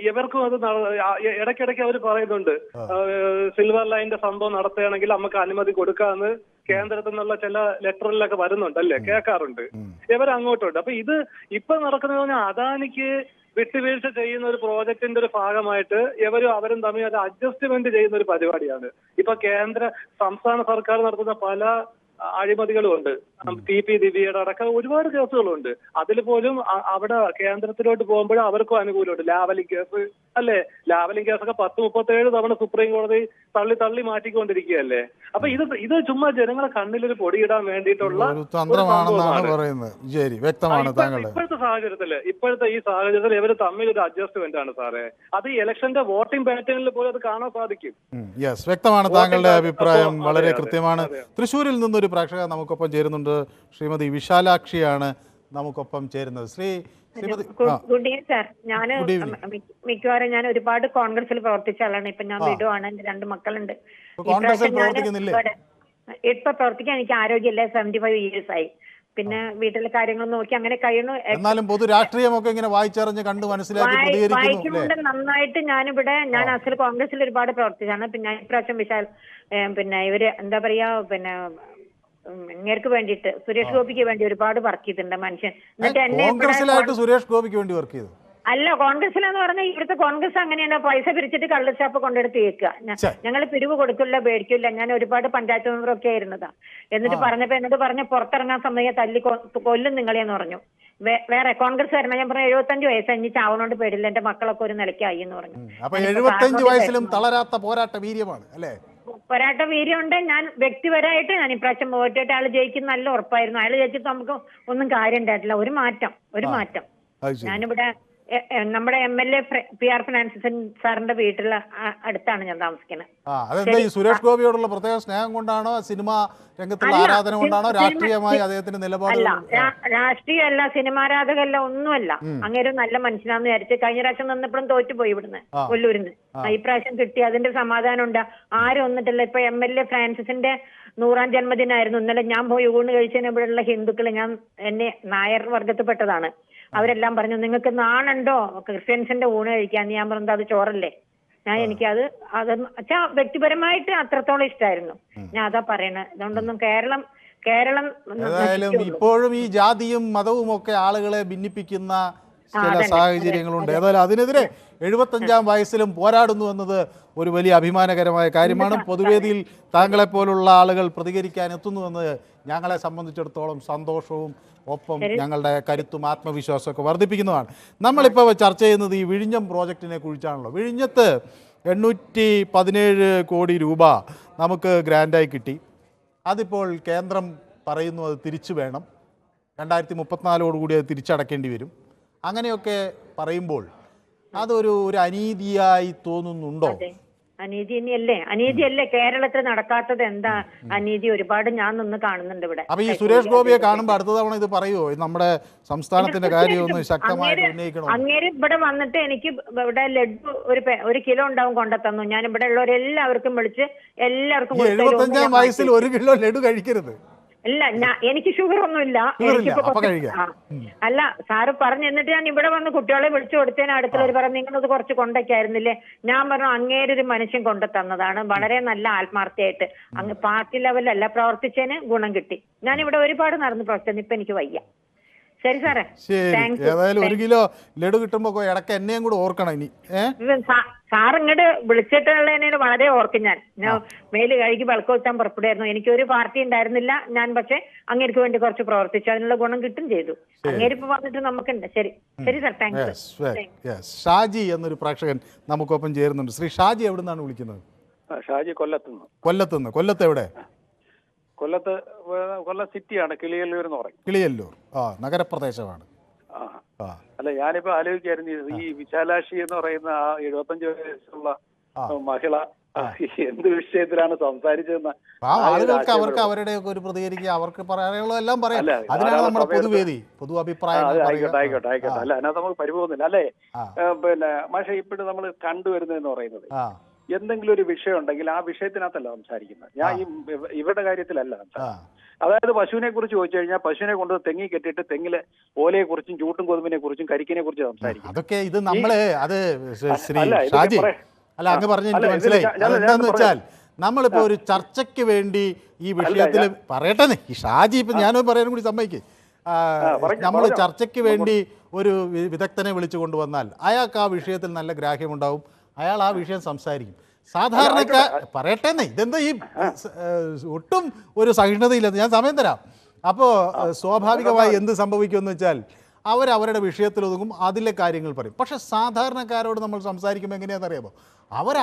B: ഇവർക്കും അത് ഇടയ്ക്കിടയ്ക്ക് അവർ പറയുന്നുണ്ട്, സിൽവർ ലൈനിന്റെ സംഭവം നടത്തുകയാണെങ്കിൽ നമുക്ക് അനുമതി കൊടുക്കാമെന്ന് കേന്ദ്രത്തിൽ നിന്നുള്ള ചില ലെറ്ററിലൊക്കെ വരുന്നുണ്ടല്ലേ, കേൾക്കാറുണ്ട്. ഇവരങ്ങോട്ടുണ്ട്. അപ്പൊ ഇത് ഇപ്പൊ നടക്കുന്നത് പറഞ്ഞാൽ അദാനിക്ക് വിട്ടുവീഴ്ച ചെയ്യുന്ന ഒരു പ്രോജക്ടിന്റെ ഒരു ഭാഗമായിട്ട് അവരും തമ്മിൽ അത് അഡ്ജസ്റ്റ്മെന്റ് ചെയ്യുന്ന ഒരു പരിപാടിയാണ്. ഇപ്പൊ സംസ്ഥാന സർക്കാർ നടത്തുന്ന പല അഴിമതികളും ഉണ്ട്. TP ദിവ്യയുടെ അടക്കം ഒരുപാട് കേസുകളുണ്ട്. അതിൽ പോലും അവിടെ കേന്ദ്രത്തിലോട്ട് പോകുമ്പോഴും അവർക്കും അനുകൂലമുണ്ട്. ലാവലിംഗ് കേസ് അല്ലേ? ലാവലിംഗ് കേസൊക്കെ 10-37 തവണ സുപ്രീം കോടതി
K: തള്ളി മാറ്റിക്കൊണ്ടിരിക്കുകയല്ലേ. അപ്പൊ ഇത് ചുമ്മാ ജനങ്ങളെ കണ്ണിലൊരു പൊടിയിടാൻ വേണ്ടിയിട്ടുള്ള
A: ഒരു തന്ത്രമാണെന്നാണ് പറയുന്നത്. ശരി, വ്യക്തമാണ് താങ്കളുടെ
K: ഇപ്പോഴത്തെ ഈ സാഹചര്യത്തിൽ ഇവർ തമ്മിൽ ഒരു അഡ്ജസ്റ്റ്മെന്റ് ആണ് സാറേ. അത് ഈ ഇലക്ഷന്റെ വോട്ടിംഗ് പാറ്റേണിൽ പോലും അത് കാണാൻ സാധിക്കും.
A: യെസ്, വ്യക്തമാണ് താങ്കളുടെ അഭിപ്രായം, വളരെ കൃത്യമാണ്. തൃശ്ശൂരിൽ നിന്നൊരു പ്രേക്ഷക നമുക്കൊപ്പം ചേരുന്നുണ്ട്. ശ്രീമതി വിശാലാക്ഷിയാണ് നമുക്കൊപ്പം ചേരുന്നത്.
L: Good evening sir. ഞാൻ മിക്കവാറും ഞാൻ ഒരുപാട് കോൺഗ്രസിൽ പ്രവർത്തിച്ച ആളാണ്. ഇപ്പൊ ഞാൻ വിടുവാണ്. എന്റെ 2 മക്കളുണ്ട്. ഇപ്പൊ പ്രവർത്തിക്കാൻ എനിക്ക് ആരോഗ്യമില്ല. 75 years ആയി. പിന്നെ വീട്ടിലെ കാര്യങ്ങൾ നോക്കി അങ്ങനെ കഴിയണു.
A: എന്നാലും പൊതു രാഷ്ട്രീയമൊക്കെ ഇങ്ങനെ വായിച്ചറിഞ്ഞ് കണ്ട്
L: വായിക്കുന്നുണ്ട് നന്നായിട്ട്. ഞാൻ അസൽ കോൺഗ്രസിൽ ഒരുപാട് പ്രവർത്തിച്ചാണ്. പിന്നെ ഇപ്രാവശ്യം പിന്നെ ഇവര് എന്താ പറയാ, പിന്നെ ഇങ്ങേർക്ക് വേണ്ടിയിട്ട് സുരേഷ് ഗോപിക്ക് വേണ്ടി ഒരുപാട് വർക്ക് ചെയ്തിട്ടുണ്ട് മനുഷ്യൻ. എന്നിട്ട്
A: എന്നെ സുരേഷ് ഗോപിക്ക് വേണ്ടി വർക്ക് ചെയ്തു.
L: അല്ല, കോൺഗ്രസിലെന്ന് പറഞ്ഞാൽ ഇവിടുത്തെ കോൺഗ്രസ് അങ്ങനെയാണ്. പൈസ പിരിച്ചിട്ട് കള്ളുഷാപ്പ് കൊണ്ടെടുത്ത് കേൾക്കുക. ഞങ്ങൾ പിരിവ് കൊടുക്കില്ല, പേടിക്കില്ല. ഞാൻ ഒരുപാട് പഞ്ചായത്ത് മെമ്പറൊക്കെ ആയിരുന്നതാ. എന്നിട്ട് എന്നോട് പറഞ്ഞ പുറത്തിറങ്ങാൻ സമയം തല്ലി കൊല്ലും നിങ്ങളെന്ന് പറഞ്ഞു. വേറെ കോൺഗ്രസ് വരണം. ഞാൻ പറഞ്ഞു 75 വയസ്സായി, ഇനി ചാവനോണ്ട് പേടില്ല, എന്റെ മക്കളൊക്കെ ഒരു നിലയ്ക്കായി എന്ന് പറഞ്ഞു.
A: 75 വയസ്സിലും തളരാത്ത പോരാട്ട വീര്യമാണ് അല്ലേ?
L: പോരാട്ട വീര്യമുണ്ട്. ഞാൻ വ്യക്തിപരമായിട്ട് ഞാൻ ഇപ്രാവശ്യം വോട്ടിട്ട് അയാൾ ജയിക്കുന്ന നല്ല ഉറപ്പായിരുന്നു. അയാൾ ജയിച്ചിട്ട് നമുക്ക് ഒന്നും കാര്യം ഉണ്ടായിട്ടില്ല. ഒരു മാറ്റം. ഞാനിവിടെ നമ്മുടെ MLA PR ഫ്രാൻസിസ് സാറിന്റെ വീട്ടിലെ അടുത്താണ് ഞാൻ താമസിക്കുന്നത്.
A: സുരേഷ് ഗോപിയോടുള്ള പ്രത്യേക സ്നേഹം കൊണ്ടാണോ, സിനിമ രംഗത്തുള്ള ആരാധന കൊണ്ടാണോ, രാഷ്ട്രീയമായി അദ്ദേഹത്തിന്റെ നിലപാട്?
L: രാഷ്ട്രീയമല്ല, സിനിമാരാധകല്ല, ഒന്നുമല്ല. അങ്ങേര് നല്ല മനുഷ്യനാന്ന് വിചാരിച്ച് കഴിഞ്ഞ പ്രാവശ്യം നിന്നപ്പോഴും തോറ്റുപോയി ഇവിടുന്ന് കൊല്ലൂരിന്ന്. ഈ പ്രാവശ്യം കിട്ടി, അതിന്റെ സമാധാനം ഉണ്ട്. ആരും ഒന്നിട്ടില്ല. ഇപ്പൊ MLA ഫ്രാൻസിസിന്റെ 100ാം ജന്മദിനമായിരുന്നു ഇന്നലെ. ഞാൻ പോയി ഊണ് കഴിച്ചതിന് ഇവിടെയുള്ള ഹിന്ദുക്കള്, എന്നെ നായർ വർഗത്തിൽപ്പെട്ടതാണ്, അവരെല്ലാം പറഞ്ഞു നിങ്ങൾക്ക് നാണുണ്ടോ ക്രിസ്ത്യൻസിന്റെ ഊണ് കഴിക്കാൻ? ഞാൻ പറഞ്ഞത് അത് ചോറല്ലേ. എനിക്കത് വ്യക്തിപരമായിട്ട് അത്രത്തോളം ഇഷ്ടമായിരുന്നു. ഞാൻ അതാ പറയണത്. അതുകൊണ്ടൊന്നും കേരളം
A: ഏതായാലും ഇപ്പോഴും ഈ ജാതിയും മതവും ഒക്കെ ആളുകളെ ഭിന്നിപ്പിക്കുന്ന ചില സാഹചര്യങ്ങളുണ്ട്. ഏതായാലും അതിനെതിരെ 75ാം വയസ്സിലും പോരാടുന്നു എന്നത് ഒരു വലിയ അഭിമാനകരമായ കാര്യമാണ്. പൊതുവേദിയിൽ താങ്കളെപ്പോലുള്ള ആളുകൾ പ്രതികരിക്കാൻ എത്തുന്നുവെന്നത് ഞങ്ങളെ സംബന്ധിച്ചിടത്തോളം സന്തോഷവും ഒപ്പം ഞങ്ങളുടെ കരുത്തും ആത്മവിശ്വാസമൊക്കെ വർദ്ധിപ്പിക്കുന്നതാണ്. നമ്മളിപ്പോൾ ചർച്ച ചെയ്യുന്നത് ഈ വിഴിഞ്ഞം പ്രോജക്റ്റിനെ കുറിച്ചാണല്ലോ. വിഴിഞ്ഞത്ത് 817 കോടി രൂപ നമുക്ക് ഗ്രാൻഡായി കിട്ടി. അതിപ്പോൾ കേന്ദ്രം പറയുന്നു അത് തിരിച്ചു വേണം, 2034 അത് തിരിച്ചടക്കേണ്ടി വരും. അങ്ങനെയൊക്കെ പറയുമ്പോൾ അതൊരു അനീതിയായി തോന്നുന്നുണ്ടോ?
L: അനീതിയല്ലേ കേരളത്തിൽ നടക്കാത്തത്? എന്താ അനീതി? ഒരുപാട് ഞാൻ നിന്ന് കാണുന്നുണ്ട് ഇവിടെ.
A: അപ്പൊ ഈ സുരേഷ് ഗോപിയെ കാണുമ്പോൾ അടുത്ത തവണ ഇത് പറയുമോ, നമ്മുടെ സംസ്ഥാനത്തിന്റെ കാര്യം ഒന്ന് ശക്തമായിട്ട് ഉന്നയിക്കണം?
L: അങ്ങേര് ഇവിടെ വന്നിട്ട് എനിക്ക് ഇവിടെ ലഡു 1 കിലോ ഉണ്ടാവും കൊണ്ടെത്തന്നു. ഞാൻ ഇവിടെ ഉള്ളവരെല്ലാവർക്കും വിളിച്ച് എല്ലാവർക്കും
A: 75ാം വയസ്സിൽ 1 കിലോ ലഡു കഴിക്കരുത്.
L: ഇല്ല, എനിക്ക് ഷുഗർ ഒന്നുമില്ല. അല്ല, സാറ് പറഞ്ഞു. എന്നിട്ട് ഞാൻ ഇവിടെ വന്ന് കുട്ടികളെ വിളിച്ചു കൊടുത്തതിന് അടുത്തുള്ളവർ പറഞ്ഞു നിങ്ങളത് കുറച്ച് കൊണ്ടൊക്കെയായിരുന്നില്ലേ. ഞാൻ പറഞ്ഞു അങ്ങേരൊരു മനുഷ്യൻ കൊണ്ടു തന്നതാണ്, വളരെ നല്ല ആത്മാർത്ഥയായിട്ട്. അങ്ങ് പാർട്ടി ലെവലല്ല പ്രവർത്തിച്ചതിന് ഗുണം കിട്ടി. ഞാൻ ഇവിടെ ഒരുപാട് നടന്ന് പ്രവർത്തിച്ചു. ഇപ്പൊ എനിക്ക് വയ്യ. ശരി സാറേ,
A: ഏതായാലും 1 കിലോ ലഡു കിട്ടുമ്പോ ഇടയ്ക്ക് എന്നെയും കൂടെ ഓർക്കണം. ഇനി
L: സാർ ഇങ്ങോട്ട് വിളിച്ചിട്ടുള്ളതിനെ വളരെ ഓർക്കും. ഞാൻ മേല് കഴുകി വിളക്ക് വെച്ചാൻ പുറപ്പെടുമായിരുന്നു. എനിക്കൊരു പാർട്ടി ഉണ്ടായിരുന്നില്ല ഞാൻ, പക്ഷെ അങ്ങേർക്ക് വേണ്ടി കുറച്ച് പ്രവർത്തിച്ചു. അതിനുള്ള ഗുണം കിട്ടും ചെയ്തു. അങ്ങേരിപ്പോ വന്നിട്ട് നമുക്കുണ്ട്. ശരി സാർ, താങ്ക് യു.
A: ഷാജി എന്നൊരു പ്രേക്ഷകൻ നമുക്കൊപ്പം ചേരുന്നുണ്ട്. ശ്രീ ഷാജി എവിടെ നിന്നാണ് വിളിക്കുന്നത്?
M: ഷാജി കൊല്ലത്തുനിന്ന്.
A: കൊല്ലത്ത് എവിടെ?
M: കൊല്ലം സിറ്റിയാണ്, കിളിയല്ലൂർ എന്ന് പറയും.
A: കിളിയല്ലൂർ നഗരപ്രദേശമാണ്.
M: അല്ല, ഞാനിപ്പോ ആലോചിക്കായിരുന്നു ഈ വിശാലാക്ഷി എന്ന് പറയുന്ന ആ 75 വയസ്സുള്ള മഹിള എന്ത് വിഷയത്തിലാണ് സംസാരിച്ചതെന്ന്
A: ആളുകൾക്ക് അവർക്ക് അവരുടെ ഒരു പ്രതികരിക്കുക, അവർക്ക് പറയാനുള്ളതെല്ലാം പറയാം. അതിനാണ് നമ്മുടെ പൊതുവേദി, പൊതു അഭിപ്രായം.
M: ആയിക്കോട്ടെ. അല്ല, അതിനകത്ത് നമുക്ക് പരിഭവമൊന്നുമില്ല അല്ലേ. പിന്നെ പക്ഷെ ഇപ്പോഴും നമ്മൾ കണ്ടുവരുന്നതെന്ന് പറയുന്നത് എന്തെങ്കിലും ഒരു വിഷയം ഉണ്ടെങ്കിൽ ആ വിഷയത്തിനകത്തല്ല സംസാരിക്കുന്നത്. ഞാൻ ഇവരുടെ കാര്യത്തിലല്ല സംസാരിക്കുന്നത്. അതായത് പശുവിനെ കുറിച്ച് ചോദിച്ചു കഴിഞ്ഞാൽ പശുവിനെ കൊണ്ട് തെങ്ങി കെട്ടിയിട്ട് തെങ്ങിലെ ഓലയെ കുറിച്ചും ചൂട്ടും കൊതുമ്പിനെ കുറിച്ചും കരിക്കിനെ കുറിച്ചും സംസാരിക്കും.
A: അതൊക്കെ ഇത് നമ്മള് അത് ഷാജി അല്ല അങ്ങ് പറഞ്ഞു എനിക്ക് മനസ്സിലായി. എന്താന്ന് വെച്ചാൽ നമ്മളിപ്പോ ഒരു ചർച്ചയ്ക്ക് വേണ്ടി ഈ വിഷയത്തിൽ പറയട്ടെ. ഈ ഷാജി ഇപ്പൊ ഞാനും പറയാനും കൂടി സമ്മതിക്ക്. നമ്മൾ ചർച്ചയ്ക്ക് വേണ്ടി ഒരു വിദഗ്ധനെ വിളിച്ചു കൊണ്ടുവന്നാൽ അയാൾക്ക് ആ വിഷയത്തിൽ നല്ല ഗ്രാഹ്യമുണ്ടാവും. അയാൾ ആ വിഷയം സംസാരിക്കും. സാധാരണക്കാർ പറയട്ടെന്നേ, ഇതെന്താ ഈ ഒട്ടും ഒരു സഹിഷ്ണുതയില്ല. ഞാൻ സമയം തരാം. അപ്പോൾ സ്വാഭാവികമായി എന്ത് സംഭവിക്കുമെന്ന് വെച്ചാൽ അവരവരുടെ വിഷയത്തിലൊതുങ്ങും, അതിലെ കാര്യങ്ങൾ പറയും. പക്ഷേ സാധാരണക്കാരോട് നമ്മൾ സംസാരിക്കുമ്പോൾ എങ്ങനെയാണെന്നറിയാമോ,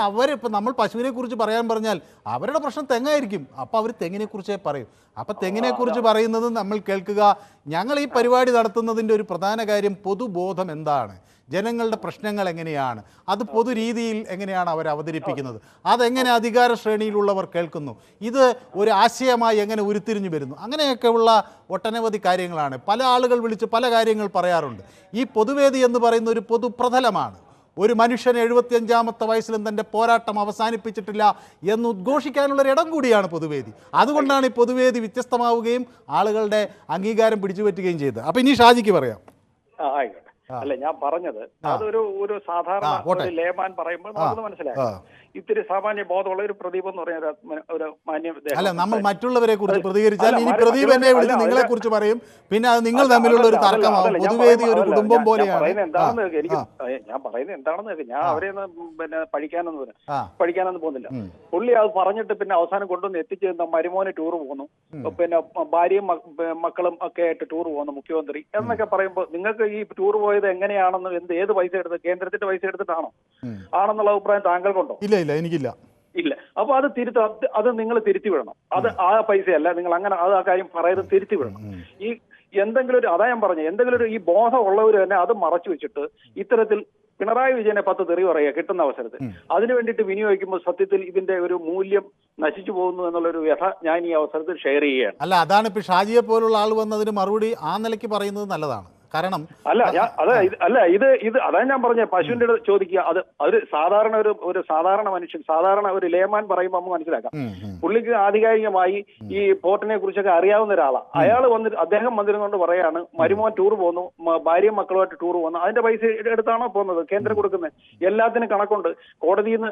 A: അവരിപ്പോൾ നമ്മൾ പശുവിനെക്കുറിച്ച് പറയാൻ പറഞ്ഞാൽ അവരുടെ പ്രശ്നം തെങ്ങായിരിക്കും. അപ്പോൾ അവർ തെങ്ങിനെക്കുറിച്ചേ പറയും. അപ്പോൾ തെങ്ങിനെക്കുറിച്ച് പറയുന്നത് നമ്മൾ കേൾക്കുക. ഞങ്ങൾ ഈ പരിപാടി നടത്തുന്നതിൻ്റെ ഒരു പ്രധാന കാര്യം പൊതുബോധം എന്താണ്, ജനങ്ങളുടെ പ്രശ്നങ്ങൾ എങ്ങനെയാണ്, അത് പൊതുരീതിയിൽ എങ്ങനെയാണ് അവർ അവതരിപ്പിക്കുന്നത്, അതെങ്ങനെ അധികാര ശ്രേണിയിലുള്ളവർ കേൾക്കുന്നു, ഇത് ഒരു ആശയമായി എങ്ങനെ ഉരുത്തിരിഞ്ഞു വരുന്നു, അങ്ങനെയൊക്കെയുള്ള ഒട്ടനവധി കാര്യങ്ങളാണ്. പല ആളുകൾ വിളിച്ച് പല കാര്യങ്ങൾ പറയാറുണ്ട്. ഈ പൊതുവേദി എന്ന് പറയുന്ന ഒരു പൊതുപ്രതലമാണ്. ഒരു മനുഷ്യൻ 75ാമത്തെ വയസ്സിലും തൻ്റെ പോരാട്ടം അവസാനിപ്പിച്ചിട്ടില്ല എന്ന് ഉദ്ഘോഷിക്കാനുള്ളൊരു ഇടം കൂടിയാണ് പൊതുവേദി. അതുകൊണ്ടാണ് ഈ പൊതുവേദി വ്യത്യസ്തമാവുകയും ആളുകളുടെ അംഗീകാരം പിടിച്ചുപറ്റുകയും ചെയ്തത്. അപ്പോൾ ഇനി ഷാജിക്ക് പറയാം.
M: ആയിക്കോട്ടെ. അല്ല, ഞാൻ പറഞ്ഞത് അതൊരു സാധാരണ ഒരു ലേമാൻ പറയുമ്പോൾ നമുക്ക് മനസ്സിലാക്കാം. ഇത്തിരി സാമാന്യ ബോധമുള്ള ഒരു പ്രദീപ് എന്ന് പറയുന്ന ഒരു മാന്യ.
A: അല്ല, നമ്മൾ മറ്റുള്ളവരെ കുറിച്ച് പ്രതികരിച്ചാൽ ഇനി പ്രദീപ് എന്നെ വിളിച്ച് നിങ്ങളെ കുറിച്ച് പറയും, പിന്നെ അത് നിങ്ങൾ തമ്മിലുള്ള ഒരു തർക്കമാവും. പൊതുവേദി ഒരു കുടുംബം പോലെയാണ്.
M: എന്താണെന്ന് എനിക്ക് ഞാൻ പറയുന്നത് എന്താണെന്ന് ഞാൻ അവരെ പിന്നെ പഠിക്കാനൊന്നും പോകുന്നില്ല. പുള്ളി അത് പറഞ്ഞിട്ട് പിന്നെ അവസാനം കൊണ്ടുവന്ന് എത്തിച്ചേരുന്ന മരുമോന് ടൂർ പോകുന്നു, പിന്നെ ഭാര്യയും മക്കളും ഒക്കെ ആയിട്ട് ടൂർ പോകുന്നു മുഖ്യമന്ത്രി എന്നൊക്കെ പറയുമ്പോൾ നിങ്ങൾക്ക് ഈ ടൂർ പോയത് എങ്ങനെയാണെന്ന് ഏത് പൈസ എടുത്ത് കേന്ദ്രത്തിന്റെ പൈസ എടുത്തിട്ടാണോ ആണെന്നുള്ള അഭിപ്രായം താങ്കൾക്കുണ്ടോ?
A: ഇല്ല, എനിക്കില്ല.
M: ഇല്ല. അപ്പൊ അത് നിങ്ങൾ തിരുത്തി വിടണം. അത് ആ പൈസയല്ല, നിങ്ങൾ അങ്ങനെ ആ കാര്യം പറയുന്നത് തിരുത്തി വിടണം. ഈ എന്തെങ്കിലും ഒരു അതാ ഞാൻ പറഞ്ഞു, എന്തെങ്കിലും ഒരു ഈ ബോധമുള്ളവർ തന്നെ അത് മറച്ചു വെച്ചിട്ട് ഇത്തരത്തിൽ പിണറായി വിജയനെ 10 തെറി പറയുക കിട്ടുന്ന അവസരത്തിൽ അതിനു വേണ്ടിയിട്ട് വിനിയോഗിക്കുമ്പോൾ സത്യത്തിൽ ഇതിന്റെ ഒരു മൂല്യം നശിച്ചു പോകുന്നു എന്നുള്ളൊരു വ്യഥ ഞാൻ ഈ അവസരത്തിൽ ഷെയർ ചെയ്യുകയാണ്.
A: അല്ല, അതാണ് ഇപ്പൊ ഷാജിയെ പോലുള്ള ആൾ വന്നതിന് മറുപടി ആ നിലയ്ക്ക് പറയുന്നത് നല്ലതാണ്. കാരണം
M: ഇത് അതാ ഞാൻ പറഞ്ഞ പശുവിന്റെ ചോദിക്കുക. അത് സാധാരണ ഒരു സാധാരണ മനുഷ്യൻ, സാധാരണ ഒരു ലേമാൻ പറയുമ്പോൾ നമുക്ക് മനസ്സിലാക്കാം. പുള്ളിക്ക് ആധികാരികമായി ഈ പോർട്ടിനെ കുറിച്ചൊക്കെ അറിയാവുന്ന ഒരാളാണ്. അദ്ദേഹം വന്നിരുന്നുകൊണ്ട് പറയാണ് മരുമോൻ ടൂർ പോകുന്നു, ഭാര്യയും മക്കളുമായിട്ട് ടൂർ പോകുന്നു. അതിന്റെ പൈസ എടുത്താണോ പോകുന്നത്? കേന്ദ്രം കൊടുക്കുന്നത് എല്ലാത്തിനും കണക്കുണ്ട്. കോടതിയിൽ നിന്ന്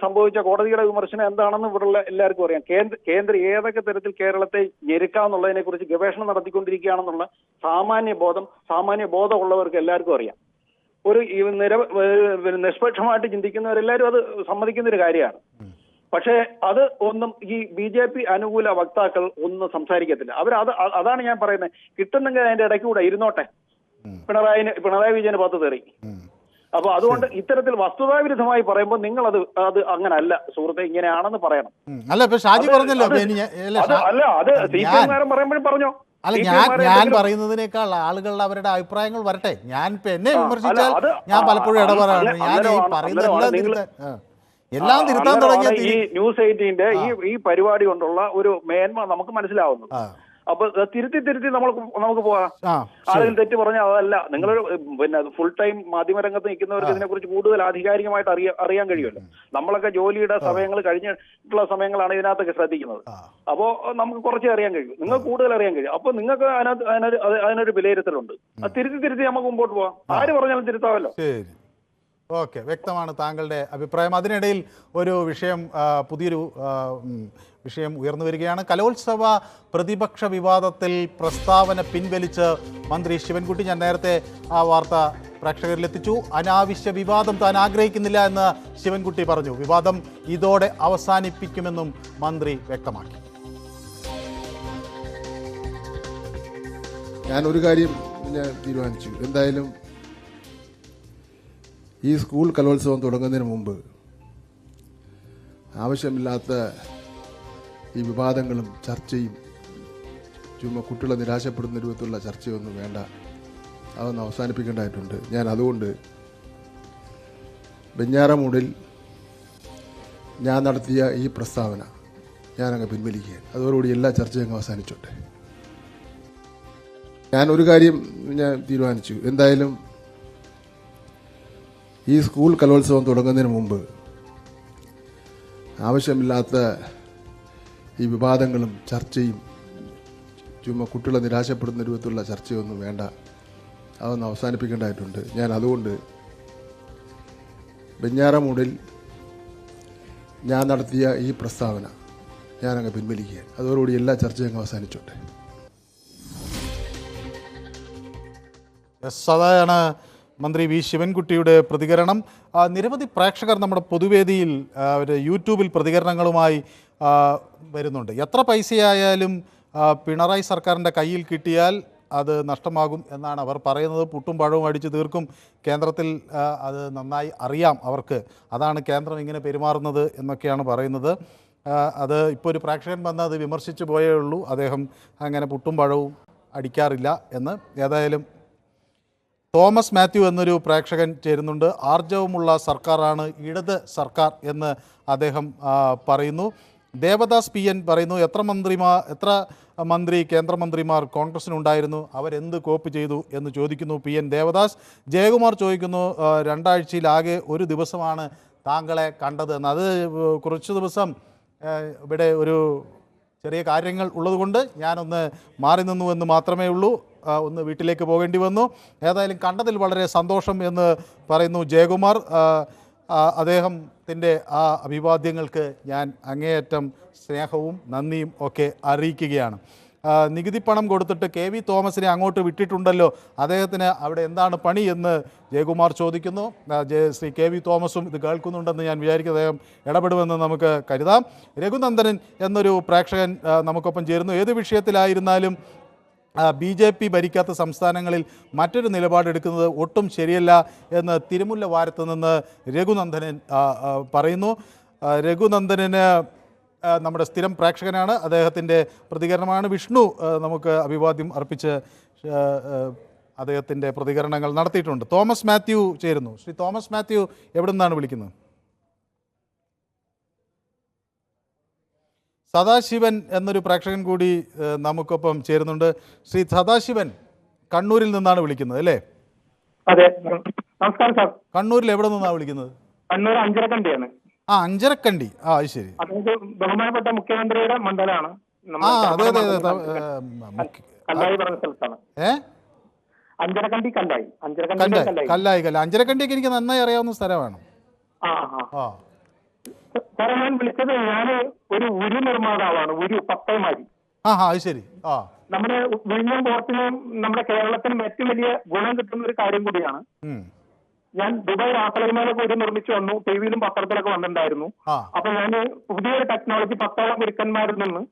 M: സംഭവിച്ച കോടതിയുടെ വിമർശനം എന്താണെന്ന് ഇവിടെ എല്ലാവർക്കും അറിയാം. കേന്ദ്രം ഏതൊക്കെ തരത്തിൽ കേരളത്തെ ഞെരുക്കാമെന്നുള്ളതിനെ കുറിച്ച് ഗവേഷണം നടത്തിക്കൊണ്ടിരിക്കുകയാണെന്നുള്ള സാമാന്യ ബോധമുള്ളവർക്ക് എല്ലാവർക്കും അറിയാം. ഒരു നിഷ്പക്ഷമായിട്ട് ചിന്തിക്കുന്നവരെല്ലാവരും അത് സമ്മതിക്കുന്ന ഒരു കാര്യമാണ്. പക്ഷേ അത് ഒന്നും ഈ BJP അനുകൂല വക്താക്കൾ ഒന്നും സംസാരിക്കത്തില്ല. അതാണ് ഞാൻ പറയുന്നത്. കിട്ടുന്നെങ്കിൽ അതിന്റെ ഇടയ്ക്ക് കൂടെ ഇരുന്നോട്ടെ. പിണറായി വിജയന് 10 തെറി. അപ്പൊ അതുകൊണ്ട് ഇത്തരത്തിൽ വസ്തുതാവിരുദ്ധമായി പറയുമ്പോൾ നിങ്ങൾ അത് അങ്ങനല്ല സുഹൃത്തെ, ഇങ്ങനെയാണെന്ന് പറയണം.
A: അല്ല, ഇപ്പൊ ഷാജി പറഞ്ഞല്ലോ.
M: അല്ല, അത് CPM പറയുമ്പോഴും പറഞ്ഞോ.
A: അല്ല, ഞാൻ പറയുന്നതിനേക്കാൾ ആളുകളുടെ അവരുടെ അഭിപ്രായങ്ങൾ വരട്ടെ. ഞാൻ ഇപ്പൊ എന്നെ വിമർശിച്ചാൽ ഞാൻ പലപ്പോഴും ഇടപെടാണ്. ഞാൻ ഈ പറയുന്നത് എല്ലാം തിരുത്താൻ തുടങ്ങിയ
M: ഈ ന്യൂസ് 18ന്റെ ഈ പരിപാടി കൊണ്ടുള്ള ഒരു മേന്മ നമുക്ക് മനസ്സിലാവുന്നു. അപ്പൊ തിരുത്തി നമുക്ക് പോകാം. ആരെങ്കിലും തെറ്റ് പറഞ്ഞാൽ അതല്ല. നിങ്ങളൊരു പിന്നെ ഫുൾ ടൈം മാധ്യമരംഗത്ത് നിൽക്കുന്നവർക്ക് ഇതിനെക്കുറിച്ച് കൂടുതൽ ആധികാരികമായിട്ട് അറിയാൻ കഴിയുമല്ലോ. നമ്മളൊക്കെ ജോലിയുടെ സമയങ്ങൾ കഴിഞ്ഞിട്ടുള്ള സമയങ്ങളാണ് ഇതിനകത്തൊക്കെ ശ്രദ്ധിക്കുന്നത്. അപ്പോ നമുക്ക് കുറച്ചേ അറിയാൻ കഴിയും, നിങ്ങൾക്ക് കൂടുതൽ അറിയാൻ കഴിയും. അപ്പൊ നിങ്ങൾക്ക് അതിനൊരു വിലയിരുത്തലുണ്ട്. അത് തിരുത്തി നമുക്ക് മുമ്പോട്ട് പോവാം. ആര് പറഞ്ഞാലും തിരുത്താമല്ലോ.
A: ഓക്കെ, വ്യക്തമാണ് താങ്കളുടെ അഭിപ്രായം. അതിനിടയിൽ ഒരു പുതിയൊരു വിഷയം ഉയർന്നു വരികയാണ്. കലോത്സവ പ്രതിപക്ഷ വിവാദത്തിൽ പ്രസ്താവന പിൻവലിച്ച് മന്ത്രി ശിവൻകുട്ടി. ഞാൻ നേരത്തെ ആ വാർത്ത പ്രേക്ഷകരിലെത്തിച്ചു. അനാവശ്യ വിവാദം താൻ ആഗ്രഹിക്കുന്നില്ല എന്ന് ശിവൻകുട്ടി പറഞ്ഞു. വിവാദം ഇതോടെ അവസാനിപ്പിക്കുമെന്നും മന്ത്രി വ്യക്തമാക്കി.
N: ഞാനൊരു കാര്യം തീരുമാനിച്ചു. എന്തായാലും ഈ സ്കൂൾ കലോത്സവം തുടങ്ങുന്നതിന് മുമ്പ് ആവശ്യമില്ലാത്ത ഈ വിവാദങ്ങളും ചർച്ചയും ചുമ്മാ കുട്ടികളെ നിരാശപ്പെടുന്ന രൂപത്തിലുള്ള ചർച്ചയൊന്നും വേണ്ട, അതൊന്ന് അവസാനിപ്പിക്കേണ്ടതായിട്ടുണ്ട്. ഞാൻ അതുകൊണ്ട് വെഞ്ഞാറമൂടിൽ ഞാൻ നടത്തിയ ഈ പ്രസ്താവന ഞാനങ്ങ് പിൻവലിക്കുകയാണ്. അതോടുകൂടി എല്ലാ ചർച്ചയും അങ്ങ് അവസാനിച്ചോട്ടെ. ഞാനൊരു കാര്യം തീരുമാനിച്ചു. എന്തായാലും ഈ സ്കൂൾ കലോത്സവം തുടങ്ങുന്നതിന് മുമ്പ് ആവശ്യമില്ലാത്ത ഈ വിവാദങ്ങളും ചർച്ചയും ചുമ്മാ കുട്ടികളെ നിരാശപ്പെടുന്ന രൂപത്തിലുള്ള ചർച്ചയൊന്നും വേണ്ട, അതൊന്ന് അവസാനിപ്പിക്കേണ്ടതായിട്ടുണ്ട്. ഞാൻ അതുകൊണ്ട് വെഞ്ഞാറമൂടിൽ ഞാൻ നടത്തിയ ഈ പ്രസ്താവന ഞാനങ്ങ് പിൻവലിക്കുകയാണ്. അതോടുകൂടി എല്ലാ ചർച്ചയും അങ്ങ് അവസാനിച്ചോട്ടെ.
A: അതാണ് മന്ത്രി വി ശിവൻകുട്ടിയുടെ പ്രതികരണം. നിരവധി പ്രേക്ഷകർ നമ്മുടെ പൊതുവേദിയിൽ യൂട്യൂബിൽ പ്രതികരണങ്ങളുമായി വരുന്നുണ്ട്. എത്ര പൈസയായാലും പിണറായി സർക്കാരിൻ്റെ കയ്യിൽ കിട്ടിയാൽ അത് നഷ്ടമാകും എന്നാണ് അവർ പറയുന്നത്. പുട്ടും പഴവും അടിച്ച് തീർക്കും കേന്ദ്രത്തിൽ, അത് നന്നായി അറിയാം അവർക്ക്. അതാണ് കേന്ദ്രം ഇങ്ങനെ പെരുമാറുന്നത് എന്നൊക്കെയാണ് പറയുന്നത്. അത് ഇപ്പോൾ ഒരു പ്രേക്ഷകൻ വന്ന് അത് വിമർശിച്ചു പോയേ ഉള്ളൂ, അദ്ദേഹം അങ്ങനെ പുട്ടും പഴവും അടിക്കാറില്ല എന്ന്. ഏതായാലും തോമസ് മാത്യു എന്നൊരു പ്രേക്ഷകൻ ചേരുന്നുണ്ട്. ആർജവമുള്ള സർക്കാരാണ് ഇടത് സർക്കാർ എന്ന് അദ്ദേഹം പറയുന്നു. ദേവദാസ് പി എൻ പറയുന്നു, എത്ര കേന്ദ്രമന്ത്രിമാർ കോൺഗ്രസിനുണ്ടായിരുന്നു, അവരെന്ത് കോപ്പ് ചെയ്തു എന്ന് ചോദിക്കുന്നു പി എൻ ദേവദാസ്. ജയകുമാർ ചോദിക്കുന്നു, 2 ആഴ്ചയിലാകെ ഒരു ദിവസമാണ് താങ്കളെ കണ്ടത് എന്ന്. അത് കുറച്ച് ദിവസം ഇവിടെ ഒരു ചെറിയ കാര്യങ്ങൾ ഉള്ളതുകൊണ്ട് ഞാനൊന്ന് മാറി നിന്നു എന്ന് മാത്രമേ ഉള്ളൂ, ഒന്ന് വീട്ടിലേക്ക് പോകേണ്ടി വന്നു. ഏതായാലും കണ്ടതിൽ വളരെ സന്തോഷം എന്ന് പറയുന്നു ജയകുമാർ. അദ്ദേഹത്തിൻ്റെ ആ അഭിവാദ്യങ്ങൾക്ക് ഞാൻ അങ്ങേയറ്റം സ്നേഹവും നന്ദിയും ഒക്കെ അറിയിക്കുകയാണ്. നികുതി പണം കൊടുത്തിട്ട് KV തോമസിനെ അങ്ങോട്ട് വിട്ടിട്ടുണ്ടല്ലോ, അദ്ദേഹത്തിന് അവിടെ എന്താണ് പണി എന്ന് ജയകുമാർ ചോദിക്കുന്നു. ശ്രീ KV തോമസും ഇത് കേൾക്കുന്നുണ്ടെന്ന് ഞാൻ വിചാരിക്കും, അദ്ദേഹം ഇടപെടുമെന്ന് നമുക്ക് കരുതാം. രഘുനന്ദനൻ എന്നൊരു പ്രേക്ഷകൻ നമുക്കൊപ്പം ചേരുന്നു. ഏത് വിഷയത്തിലായിരുന്നാലും BJP ഭരിക്കാത്ത സംസ്ഥാനങ്ങളിൽ മറ്റൊരു നിലപാടെടുക്കുന്നത് ഒട്ടും ശരിയല്ല എന്ന് തിരുമുല്ല വാരത്ത് നിന്ന് രഘുനന്ദനൻ പറയുന്നു. രഘുനന്ദനന് നമ്മുടെ സ്ഥിരം പ്രേക്ഷകനാണ്, അദ്ദേഹത്തിൻ്റെ പ്രതികരണമാണ്. വിഷ്ണു നമുക്ക് അഭിവാദ്യം അർപ്പിച്ച് അദ്ദേഹത്തിൻ്റെ പ്രതികരണങ്ങൾ നടത്തിയിട്ടുണ്ട്. തോമസ് മാത്യു ചേരുന്നു. ശ്രീ തോമസ് മാത്യു എവിടെ നിന്നാണ് വിളിക്കുന്നത്? സദാശിവൻ എന്നൊരു പ്രേക്ഷകൻ കൂടി നമുക്കൊപ്പം ചേരുന്നുണ്ട്. ശ്രീ സദാശിവൻ കണ്ണൂരിൽ നിന്നാണ് വിളിക്കുന്നത് അല്ലേ?
O: അതെ, നമസ്കാരം സാർ.
A: കണ്ണൂരിൽ എവിടെ നിന്നാണ് വിളിക്കുന്നത്?
O: കണ്ണൂർ അഞ്ചരക്കണ്ടിയാണ്.
A: അഞ്ചരക്കണ്ടി. അത് ശരി.
O: അതായത് ബഹുമാനപ്പെട്ട മുഖ്യമന്ത്രിയുടെ മണ്ഡലമാണ്.
A: അതെ അതെ അതെ,
O: കല്ലായി പറഞ്ഞ സ്ഥലത്താണ്. അഞ്ചരക്കണ്ടി കല്ലായി.
A: കല്ലായി. അഞ്ചരക്കണ്ടിയൊക്കെ എനിക്ക് നന്നായി അറിയാവുന്ന സ്ഥലമാണ്.
O: സാറേ, ഞാൻ വിളിച്ചത്, ഞാന് ഒരു ഉരു നിർമ്മാതാവാണ്. ഉരു പത്തൈമാരി.
A: അത് ശരി.
O: നമ്മുടെ വിഴിഞ്ഞം പോർട്ടിനും നമ്മുടെ കേരളത്തിനും ഏറ്റവും വലിയ ഗുണം കിട്ടുന്ന ഒരു കാര്യം കൂടിയാണ്. ഞാൻ ദുബായ് റാസലൈമയിലൊക്കെ ഒരു നിർമ്മിച്ചു വന്നു, ടിവിയിലും പത്രത്തിലൊക്കെ വന്നിട്ടുണ്ടായിരുന്നു. അപ്പൊ ഞാൻ പുതിയൊരു ടെക്നോളജി 10ഓളം ഗുരുക്കന്മാരിൽ നിന്ന്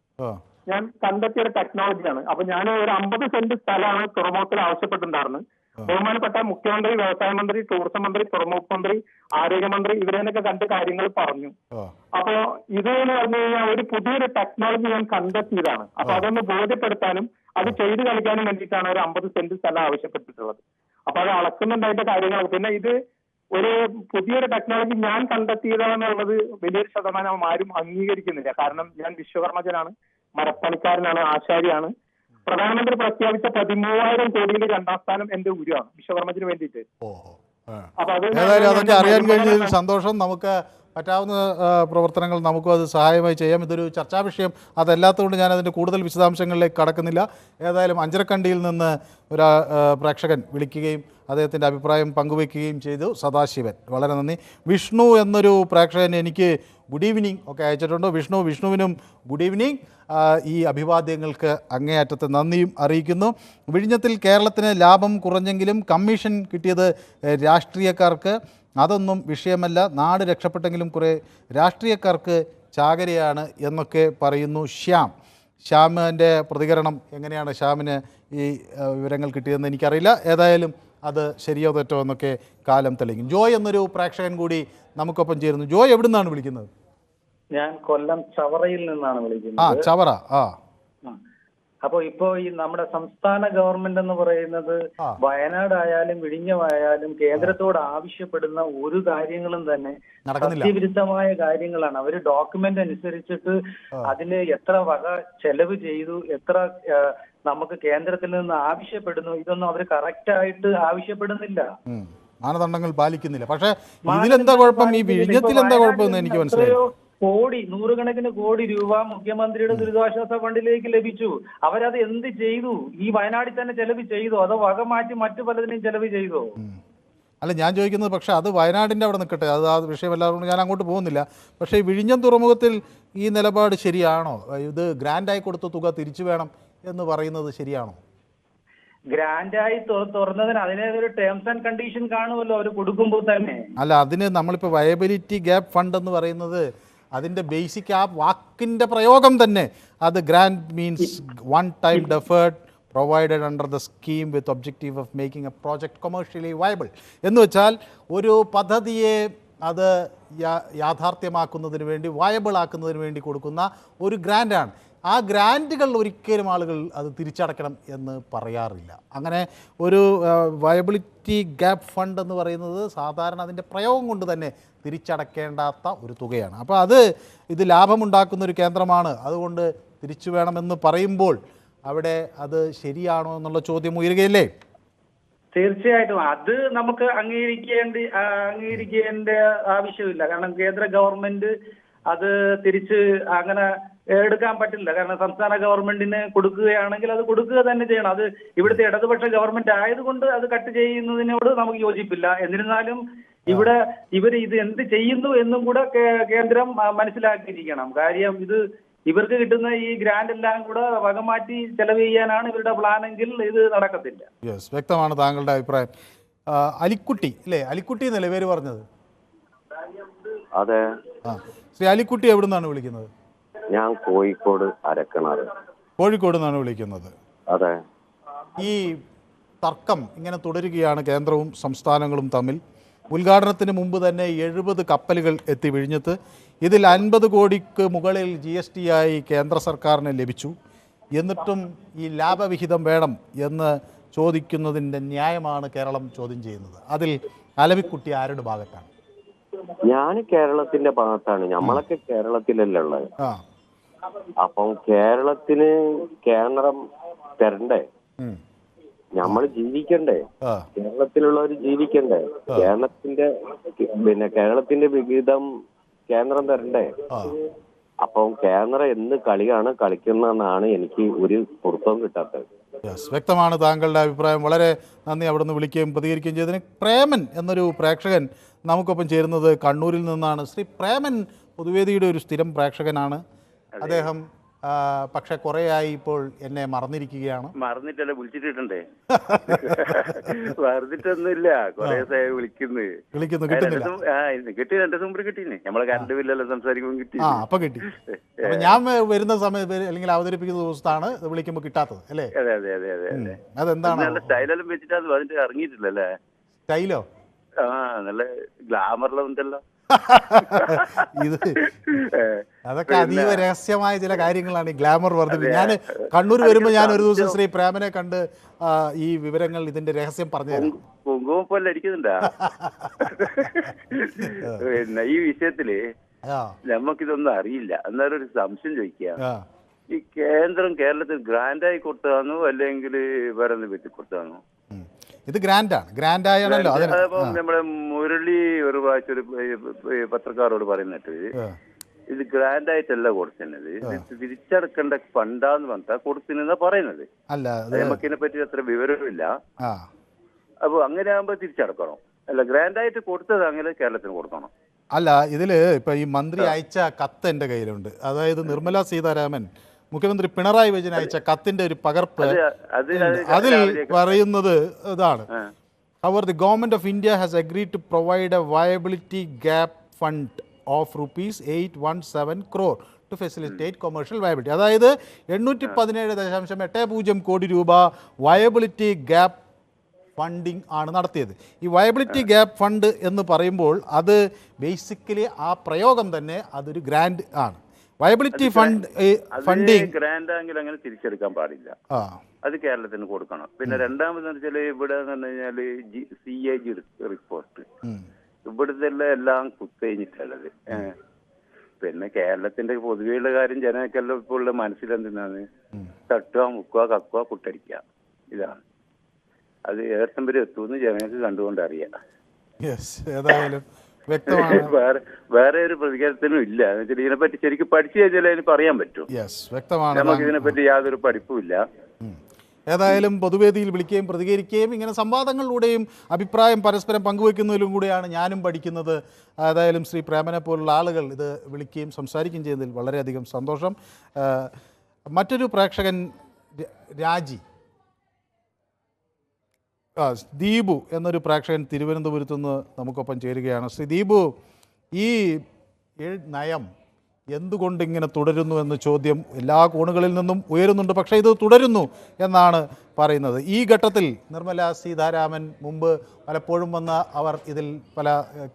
O: ഞാൻ കണ്ടെത്തിയ ഒരു ടെക്നോളജിയാണ്. അപ്പൊ ഞാൻ ഒരു 50 സെന്റ് സ്ഥലമാണ് തുറമുഖത്തിൽ ആവശ്യപ്പെട്ടിട്ടുണ്ടായിരുന്നത്. ബഹുമാനപ്പെട്ട മുഖ്യമന്ത്രി, വ്യവസായ മന്ത്രി, ടൂറിസം മന്ത്രി, തുറമുഖ മന്ത്രി, ആരോഗ്യമന്ത്രി ഇവരെയൊക്കെ കണ്ട് കാര്യങ്ങൾ പറഞ്ഞു. അപ്പോ ഇത് എന്ന് പറഞ്ഞു കഴിഞ്ഞാൽ ഒരു പുതിയൊരു ടെക്നോളജി ഞാൻ കണ്ടെത്തിയതാണ്. അപ്പൊ അതൊന്ന് ബോധ്യപ്പെടുത്താനും അത് ചെയ്തു കളിക്കാനും വേണ്ടിയിട്ടാണ് ഒരു 50 സെന്റ് സ്ഥലം ആവശ്യപ്പെട്ടിട്ടുള്ളത്. അപ്പൊ അത് അളക്കുന്നുണ്ട് അതിന്റെ കാര്യങ്ങൾ. പിന്നെ ഇത് ഒരു പുതിയൊരു ടെക്നോളജി ഞാൻ കണ്ടെത്തിയതാണെന്നുള്ളത് വലിയൊരു ശതമാനം ആരും അംഗീകരിക്കുന്നില്ല. കാരണം ഞാൻ വിശ്വകർമ്മജനാണ്, മരപ്പണിക്കാരനാണ്, ആശാരിയാണ്. പ്രധാനമന്ത്രി പ്രഖ്യാപിച്ച 13,000 കോടിയിൽ 2ാം സ്ഥാനം എന്റെ ഉരുവാണ് വിശ്വകർമ്മത്തിന് വേണ്ടിയിട്ട്. അപ്പൊ
A: ഏതായാലും അതൊക്കെ അറിയാൻ കഴിഞ്ഞതിൽ സന്തോഷം. നമുക്ക് പറ്റാവുന്ന പ്രവർത്തനങ്ങൾ നമുക്കും അത് സഹായമായി ചെയ്യാം. ഇതൊരു ചർച്ചാ വിഷയം അതല്ലാത്തതുകൊണ്ട് ഞാൻ അതിൻ്റെ കൂടുതൽ വിശദാംശങ്ങളിലേക്ക് കടക്കുന്നില്ല. ഏതായാലും അഞ്ചരക്കണ്ടിയിൽ നിന്ന് ഒരു പ്രേക്ഷകൻ വിളിക്കുകയും അദ്ദേഹത്തിൻ്റെ അഭിപ്രായം പങ്കുവയ്ക്കുകയും ചെയ്തു. സദാശിവൻ, വളരെ നന്ദി. വിഷ്ണു എന്നൊരു പ്രേക്ഷകൻ എനിക്ക് ഗുഡ് ഈവനിങ് ഒക്കെ അയച്ചിട്ടുണ്ട്. വിഷ്ണുവിനും ഗുഡ് ഈവനിങ്. ഈ അഭിവാദ്യങ്ങൾക്ക് അങ്ങേയറ്റത്തെ നന്ദിയും അറിയിക്കുന്നു. വിഴിഞ്ഞത്തിൽ കേരളത്തിന് ലാഭം കുറഞ്ഞെങ്കിലും കമ്മീഷൻ കിട്ടിയത് രാഷ്ട്രീയക്കാർക്ക്, അതൊന്നും വിഷയമല്ല. നാട് രക്ഷപ്പെട്ടെങ്കിലും കുറേ രാഷ്ട്രീയക്കാർക്ക് ചാകരയാണ് എന്നൊക്കെ പറയുന്നു ശ്യാമിൻ്റെ പ്രതികരണം. എങ്ങനെയാണ് ശ്യാമിന് ഈ വിവരങ്ങൾ കിട്ടിയതെന്ന് എനിക്കറിയില്ല. ഏതായാലും അത് ശരിയോ തെറ്റോ എന്നൊക്കെ കാലം തെളിയിക്കും. ജോയ് എന്നൊരു പ്രേക്ഷകൻ കൂടി നമുക്കൊപ്പം ചേരുന്നു. ജോയ് എവിടെ നിന്നാണ് വിളിക്കുന്നത്?
P: ഞാൻ കൊല്ലം ചവറയിൽ നിന്നാണ് വിളിക്കുന്നത്.
A: ചവറ.
P: അപ്പൊ ഇപ്പോ ഈ നമ്മുടെ സംസ്ഥാന ഗവൺമെന്റ് എന്ന് പറയുന്നത് വയനാടായാലും വിഴിഞ്ഞമായാലും കേന്ദ്രത്തോട് ആവശ്യപ്പെടുന്ന ഒരു കാര്യങ്ങളും തന്നെ സത്യവിരുദ്ധമായ കാര്യങ്ങളാണ്. അവര് ഡോക്യുമെന്റ് അനുസരിച്ചിട്ട് അതിന് എത്ര വക ചെലവ് ചെയ്തു, എത്ര നമുക്ക് കേന്ദ്രത്തിൽ നിന്ന് ആവശ്യപ്പെടുന്നു, ഇതൊന്നും അവർ കറക്റ്റ് ആയിട്ട് ആവശ്യപ്പെടുന്നില്ല.
A: മാനദണ്ഡങ്ങൾ പാലിക്കുന്നില്ല. പക്ഷേ ഇതിലെന്താ കുഴപ്പം? ഈ വിഴിഞ്ഞത്തിൽ എന്താ കുഴപ്പമെന്ന് എനിക്ക് മനസ്സിലായി.
P: കോടി, നൂറുകണക്കിന് കോടി രൂപ മുഖ്യമന്ത്രിയുടെ ദുരിതാശ്വാസ ഫണ്ടിലേക്ക് ലഭിച്ചു. അവരത് എന്ത് ചെയ്തു? ഈ വയനാട്ടിൽ തന്നെ ചെലവ് ചെയ്തോ, അതോ വക മാറ്റി മറ്റു പലതിനെയും ചെലവ് ചെയ്തോ?
A: അല്ല, ഞാൻ ചോദിക്കുന്നത്, പക്ഷേ അത് വയനാടിൻ്റെ അവിടെ നിൽക്കട്ടെ, അത് ആ വിഷയമല്ലാതെ ഞാൻ അങ്ങോട്ട് പോകുന്നില്ല. പക്ഷേ ഈ വിഴിഞ്ഞം തുറമുഖത്തിൽ ഈ നിലപാട് ശരിയാണോ? ഇത് ഗ്രാൻഡായി കൊടുത്ത തുക തിരിച്ചു വേണം എന്ന് പറയുന്നത് ശരിയാണോ?
P: ഗ്രാൻഡായി തുറന്നതിന് അതിനൊരു ടേംസ് ആൻഡ് കണ്ടീഷൻ കാണുമല്ലോ അവർ കൊടുക്കുമ്പോൾ തന്നെ.
A: അല്ല, അതിന് നമ്മളിപ്പോൾ വയബിലിറ്റി ഗ്യാപ്പ് ഫണ്ട് എന്ന് പറയുന്നത് അതിൻ്റെ ബേസിക് ആ വാക്കിൻ്റെ പ്രയോഗം തന്നെ അത് grand means one time deferred provided under the scheme with objective of making A project commercially viable. എന്ന് വെച്ചാൽ ഒരു പദ്ധതിയെ അത് യാഥാർത്ഥ്യമാക്കുന്നതിന് വേണ്ടി, വയബിൾ ആക്കുന്നതിന് വേണ്ടി കൊടുക്കുന്ന ഒരു ഗ്രാൻറ്റാണ്. ആ ഗ്രാൻറ്റുകൾ ഒരിക്കലും ആളുകൾ അത് തിരിച്ചടയ്ക്കണം എന്ന് പറയാറില്ല. അങ്ങനെ ഒരു വയബിലിറ്റി ഗ്യാപ്പ് ഫണ്ട് എന്ന് പറയുന്നത് സാധാരണ അതിൻ്റെ പ്രയോഗം കൊണ്ട് തന്നെ തിരിച്ചടയ്ക്കേണ്ടാത്ത ഒരു തുകയാണ്. അപ്പോൾ ഇത് ലാഭമുണ്ടാക്കുന്ന ഒരു കേന്ദ്രമാണ്, അതുകൊണ്ട് തിരിച്ചു വേണമെന്ന് പറയുമ്പോൾ അവിടെ അത് ശരിയാണോ എന്നുള്ള ചോദ്യം ഉയരുകയല്ലേ?
P: തീർച്ചയായിട്ടും അത് നമുക്ക് അംഗീകരിക്കേണ്ട ആവശ്യമില്ല. കാരണം കേന്ദ്ര ഗവൺമെന്റ് അത് തിരിച്ച് അങ്ങനെ എടുക്കാൻ പറ്റില്ല. കാരണം സംസ്ഥാന ഗവൺമെന്റിന് കൊടുക്കുകയാണെങ്കിൽ അത് കൊടുക്കുക തന്നെ ചെയ്യണം. അത് ഇവിടുത്തെ ഇടതുപക്ഷ ഗവൺമെന്റ് ആയതുകൊണ്ട് അത് കട്ട് ചെയ്യുന്നതിനോട് നമുക്ക് യോജിപ്പില്ല. എന്നിരുന്നാലും ഇവർ ഇത് എന്ത് ചെയ്യുന്നു എന്നും കൂടെ കേന്ദ്രം മനസ്സിലാക്കിയിരിക്കണം. കാര്യം ഇവർക്ക് കിട്ടുന്ന ഈ ഗ്രാന്റ് എല്ലാം കൂടെ വകമാറ്റി ചെലവ് ചെയ്യാനാണ് ഇവരുടെ പ്ലാനെങ്കിൽ ഇത് നടക്കത്തില്ല.
A: യെസ്, വ്യക്തമാണ് താങ്കളുടെ അഭിപ്രായം. അലിക്കുട്ടി അല്ലേ? അലിക്കുട്ടി എന്നല്ലേ പേര് പറഞ്ഞത്?
Q: അതെ.
A: ശ്രീ അലിക്കുട്ടി എവിടെ നിന്നാണ് വിളിക്കുന്നത്?
Q: ഞാൻ കോഴിക്കോട് അരക്കണാറ്.
A: കോഴിക്കോട് നിന്നാണ് വിളിക്കുന്നത്.
Q: അതെ.
A: ഈ തർക്കം ഇങ്ങനെ തുടരുകയാണ് കേന്ദ്രവും സംസ്ഥാനങ്ങളും തമ്മിൽ. ഉദ്ഘാടനത്തിന് മുമ്പ് തന്നെ 70 കപ്പലുകൾ എത്തി വിഴിഞ്ഞത്ത്. ഇതിൽ 50 കോടിക്ക് മുകളിൽ GST ആയി കേന്ദ്ര സർക്കാരിന് ലഭിച്ചു. എന്നിട്ടും ഈ ലാഭവിഹിതം വേണം എന്ന് ചോദിക്കുന്നതിൻ്റെ ന്യായമാണ് കേരളം ചോദ്യം ചെയ്യുന്നത്. അതിൽ അലവിക്കുട്ടി ആരുടെ ഭാഗത്താണ്?
Q: ഞാൻ കേരളത്തിന്റെ ഭാഗത്താണ്. നമ്മളൊക്കെ കേരളത്തിലല്ലേ ഉള്ളത്. അപ്പം കേരളത്തിന് കേന്ദ്രം തരണ്ടേ? നമ്മൾ ജീവിക്കണ്ടേ? കേരളത്തിലുള്ളവർ ജീവിക്കണ്ടേ? കേരളത്തിന്റെ വിഹിതം കേന്ദ്രം തരണ്ടേ? അപ്പം കേന്ദ്രം എന്ത് കളിയാണ് കളിക്കുന്നതെന്നാണ് എനിക്ക് ഒരു പുറത്തവും കിട്ടാത്തത്.
A: വ്യക്തമാണ് താങ്കളുടെ അഭിപ്രായം. വളരെ നന്ദി അവിടെ നിന്ന് വിളിക്കുകയും പ്രതികരിക്കുകയും ചെയ്തതിന്. പ്രേമൻ എന്നൊരു പ്രേക്ഷകൻ നമുക്കൊപ്പം ചേരുന്നത് കണ്ണൂരിൽ നിന്നാണ്. ശ്രീ പ്രേമൻ പൊതുവേദിയുടെ ഒരു സ്ഥിരം പ്രേക്ഷകനാണ്. അദ്ദേഹം പക്ഷെ കുറേയായി ഇപ്പോൾ എന്നെ മറന്നിരിക്കുകയാണ്.
R: മറന്നിട്ടല്ല, വിളിച്ചിട്ടുണ്ടേ. മറന്നിട്ടൊന്നുമില്ല, കുറേ വിളിക്കുന്നു. കിട്ടി 2 ദിവസം മുമ്പ് കിട്ടീനെ. നമ്മളെ കറണ്ട് ബില്ലെല്ലാം സംസാരിക്കുമ്പോൾ കിട്ടി.
A: അപ്പൊ കിട്ടി. അപ്പൊ ഞാൻ വരുന്ന സമയത്ത് അല്ലെങ്കിൽ അവതരിപ്പിക്കുന്ന ദിവസത്താണ് വിളിക്കുമ്പോൾ കിട്ടാത്തത് അല്ലേ?
R: അതെ അതെ അതെ അതെ അതെ.
A: അതെന്താണ്?
R: സ്റ്റൈലെല്ലാം വെച്ചിട്ട് അത് അതിന്റെ ഇറങ്ങിയിട്ടില്ലല്ലേ?
A: സ്റ്റൈലോ?
R: നല്ല ഗ്ലാമറിലും ഉണ്ടല്ലോ.
A: അതൊക്കെ അതീവ രഹസ്യമായ ചില കാര്യങ്ങളാണ്. ഈ ഗ്ലാമർ വർദ്ധിപ്പിക്കും. ഞാൻ കണ്ണൂർ വരുമ്പോൾ ഞാൻ ഒരു ദിവസം ശ്രീ പ്രേമനെ കണ്ട് ഈ വിവരങ്ങൾ, ഇതിന്റെ രഹസ്യം പറഞ്ഞുതരാം.
R: കുങ്കുമം പോലെ അടിക്കുന്നുണ്ടാ? പിന്നെ ഈ വിഷയത്തില് നമുക്കിതൊന്നും അറിയില്ല. എന്നാലും ഒരു സംശയം ചോദിക്കുക. ഈ കേന്ദ്രം കേരളത്തിൽ ഗ്രാൻഡായി കൊടുത്താന്നോ അല്ലെങ്കിൽ വേറെ എന്ത് പറ്റി കൊടുത്താന്നോ?
A: ഇത് ഗ്രാൻഡാണ്. ഗ്രാൻഡ് ആയാണല്ലോ.
R: നമ്മുടെ മുരളി ഒരു പ്രാവശ്യം ഒരു പത്രക്കാരോട് പറയുന്നിട്ട് ഇത് ഗ്രാൻഡ് ആയിട്ടല്ല കൊടുക്കുന്നത്, തിരിച്ചടക്കേണ്ട ഫണ്ടാന്ന് പറഞ്ഞാ കൊടുത്തിനെന്നാ പറയുന്നത്. നമുക്കിതിനെ പറ്റി അത്ര വിവരമില്ല. അപ്പൊ അങ്ങനെ ആകുമ്പോ തിരിച്ചടക്കണം. അല്ല, ഗ്രാൻഡ് ആയിട്ട് കൊടുത്തത് അങ്ങനെ കേരളത്തിന് കൊടുക്കണം.
A: അല്ല, ഇതില് ഇപ്പൊ ഈ മന്ത്രി അയച്ച കത്ത് എന്റെ കയ്യിലുണ്ട്. അതായത് നിർമ്മല സീതാരാമൻ മുഖ്യമന്ത്രി പിണറായി വിജയൻ അയച്ച കത്തിന്റെ ഒരു പകർപ്പ്. അതിൽ പറയുന്നത് ഇതാണ്: However, the government of India has agreed to provide a viability gap fund of ₹817 crore to facilitate commercial viability. അതായത് 817.80 കോടി രൂപ വയബിലിറ്റി ഗ്യാപ്പ് ഫണ്ടിങ് ആണ് നടത്തിയത്. ഈ വയബിലിറ്റി ഗ്യാപ്പ് ഫണ്ട് എന്ന് പറയുമ്പോൾ അത് ബേസിക്കലി ആ പ്രയോഗം തന്നെ അതൊരു ഗ്രാൻഡ് ആണ്. വയബിലിറ്റി ഫണ്ടിങ്
R: ഗ്രാൻഡ് ആണെങ്കിൽ അങ്ങനെ തിരിച്ചെടുക്കാൻ പാടില്ല. അത് കേരളത്തിന് കൊടുക്കണം. പിന്നെ രണ്ടാമതെന്ന് വെച്ചാൽ ഇവിടെ എന്ന് പറഞ്ഞു കഴിഞ്ഞാല് CAG റിപ്പോർട്ട് ഇവിടുത്തെ എല്ലാം കുത്തഴിഞ്ഞിട്ടുള്ളത്. പിന്നെ കേരളത്തിന്റെ പൊതുവെയുള്ള കാര്യം ജനങ്ങൾക്കെല്ലാം ഇപ്പോൾ ഉള്ള മനസ്സിലെന്തിനാണ്? തട്ടുക, മുക്കുക, കക്കുക, കുട്ടടിക്കുക. ഇതാണ്. അത് ഏതം വരെ എത്തുമെന്ന് ജനങ്ങൾക്ക് കണ്ടുകൊണ്ട് അറിയാം. വേറെ ഒരു പ്രതികരണത്തിനും ഇല്ല. ഇതിനെപ്പറ്റി ശരിക്കും പഠിച്ചു കഴിഞ്ഞാൽ അതിന് പറയാൻ പറ്റും. നമുക്ക് ഇതിനെപ്പറ്റി യാതൊരു പഠിപ്പും ഇല്ല.
A: ഏതായാലും പൊതുവേദിയിൽ വിളിക്കുകയും പ്രതികരിക്കുകയും ഇങ്ങനെ സംവാദങ്ങളിലൂടെയും അഭിപ്രായം പരസ്പരം പങ്കുവയ്ക്കുന്നതിലും കൂടെയാണ് ഞാനും പഠിക്കുന്നത്. ഏതായാലും ശ്രീ പ്രേമനെ പോലുള്ള ആളുകൾ ഇത് വിളിക്കുകയും സംസാരിക്കുകയും ചെയ്യുന്നതിൽ വളരെയധികം സന്തോഷം. മറ്റൊരു പ്രേക്ഷകൻ രാജി ദീപു എന്നൊരു പ്രേക്ഷകൻ തിരുവനന്തപുരത്തു നിന്ന് നമുക്കൊപ്പം ചേരുകയാണ്. ശ്രീ ദീപു, ഈ നയം എന്തുകൊണ്ട് ഇങ്ങനെ തുടരുന്നു എന്ന ചോദ്യം എല്ലാ കോണുകളിൽ നിന്നും ഉയരുന്നുണ്ട്. പക്ഷേ ഇത് തുടരുന്നു എന്നാണ് പറയുന്നത്. ഈ ഘട്ടത്തിൽ നിർമ്മല സീതാരാമൻ മുമ്പ് പലപ്പോഴും വന്ന അവർ ഇതിൽ പല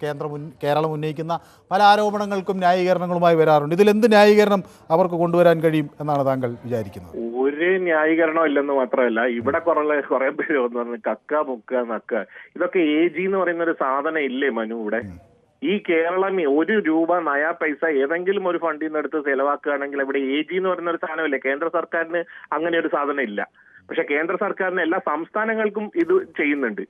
A: കേരളം ഉന്നയിക്കുന്ന പല ആരോപണങ്ങൾക്കും ന്യായീകരണങ്ങളുമായി വരാറുണ്ട്. ഇതിൽ എന്ത് ന്യായീകരണം അവർക്ക് കൊണ്ടുവരാൻ കഴിയും എന്നാണ് താങ്കൾ വിചാരിക്കുന്നത്?
S: ഒരു ന്യായീകരണം ഇല്ലെന്ന് മാത്രമല്ല, ഇവിടെ കുറെ പേര് വന്ന് പറഞ്ഞു കക്ക മുക്ക നക്ക, ഇതൊക്കെ AG എന്ന് പറയുന്ന ഒരു സാധനം ഇല്ലേ മനു? ഇവിടെ ഈ കേരളം 1 രൂപ നയാ പൈസ ഏതെങ്കിലും ഒരു ഫണ്ടിൽ നിന്ന് എടുത്ത് ചെലവാക്കുകയാണെങ്കിൽ ഇവിടെ AG എന്ന് പറയുന്ന ഒരു സാധനമില്ലേ? കേന്ദ്ര സർക്കാരിന് അങ്ങനെ ഒരു സാധനം ഇല്ല. പക്ഷെ കേന്ദ്ര സർക്കാരിന് എല്ലാ സംസ്ഥാനങ്ങൾക്കും ഇത് ചെയ്യുന്നുണ്ട്.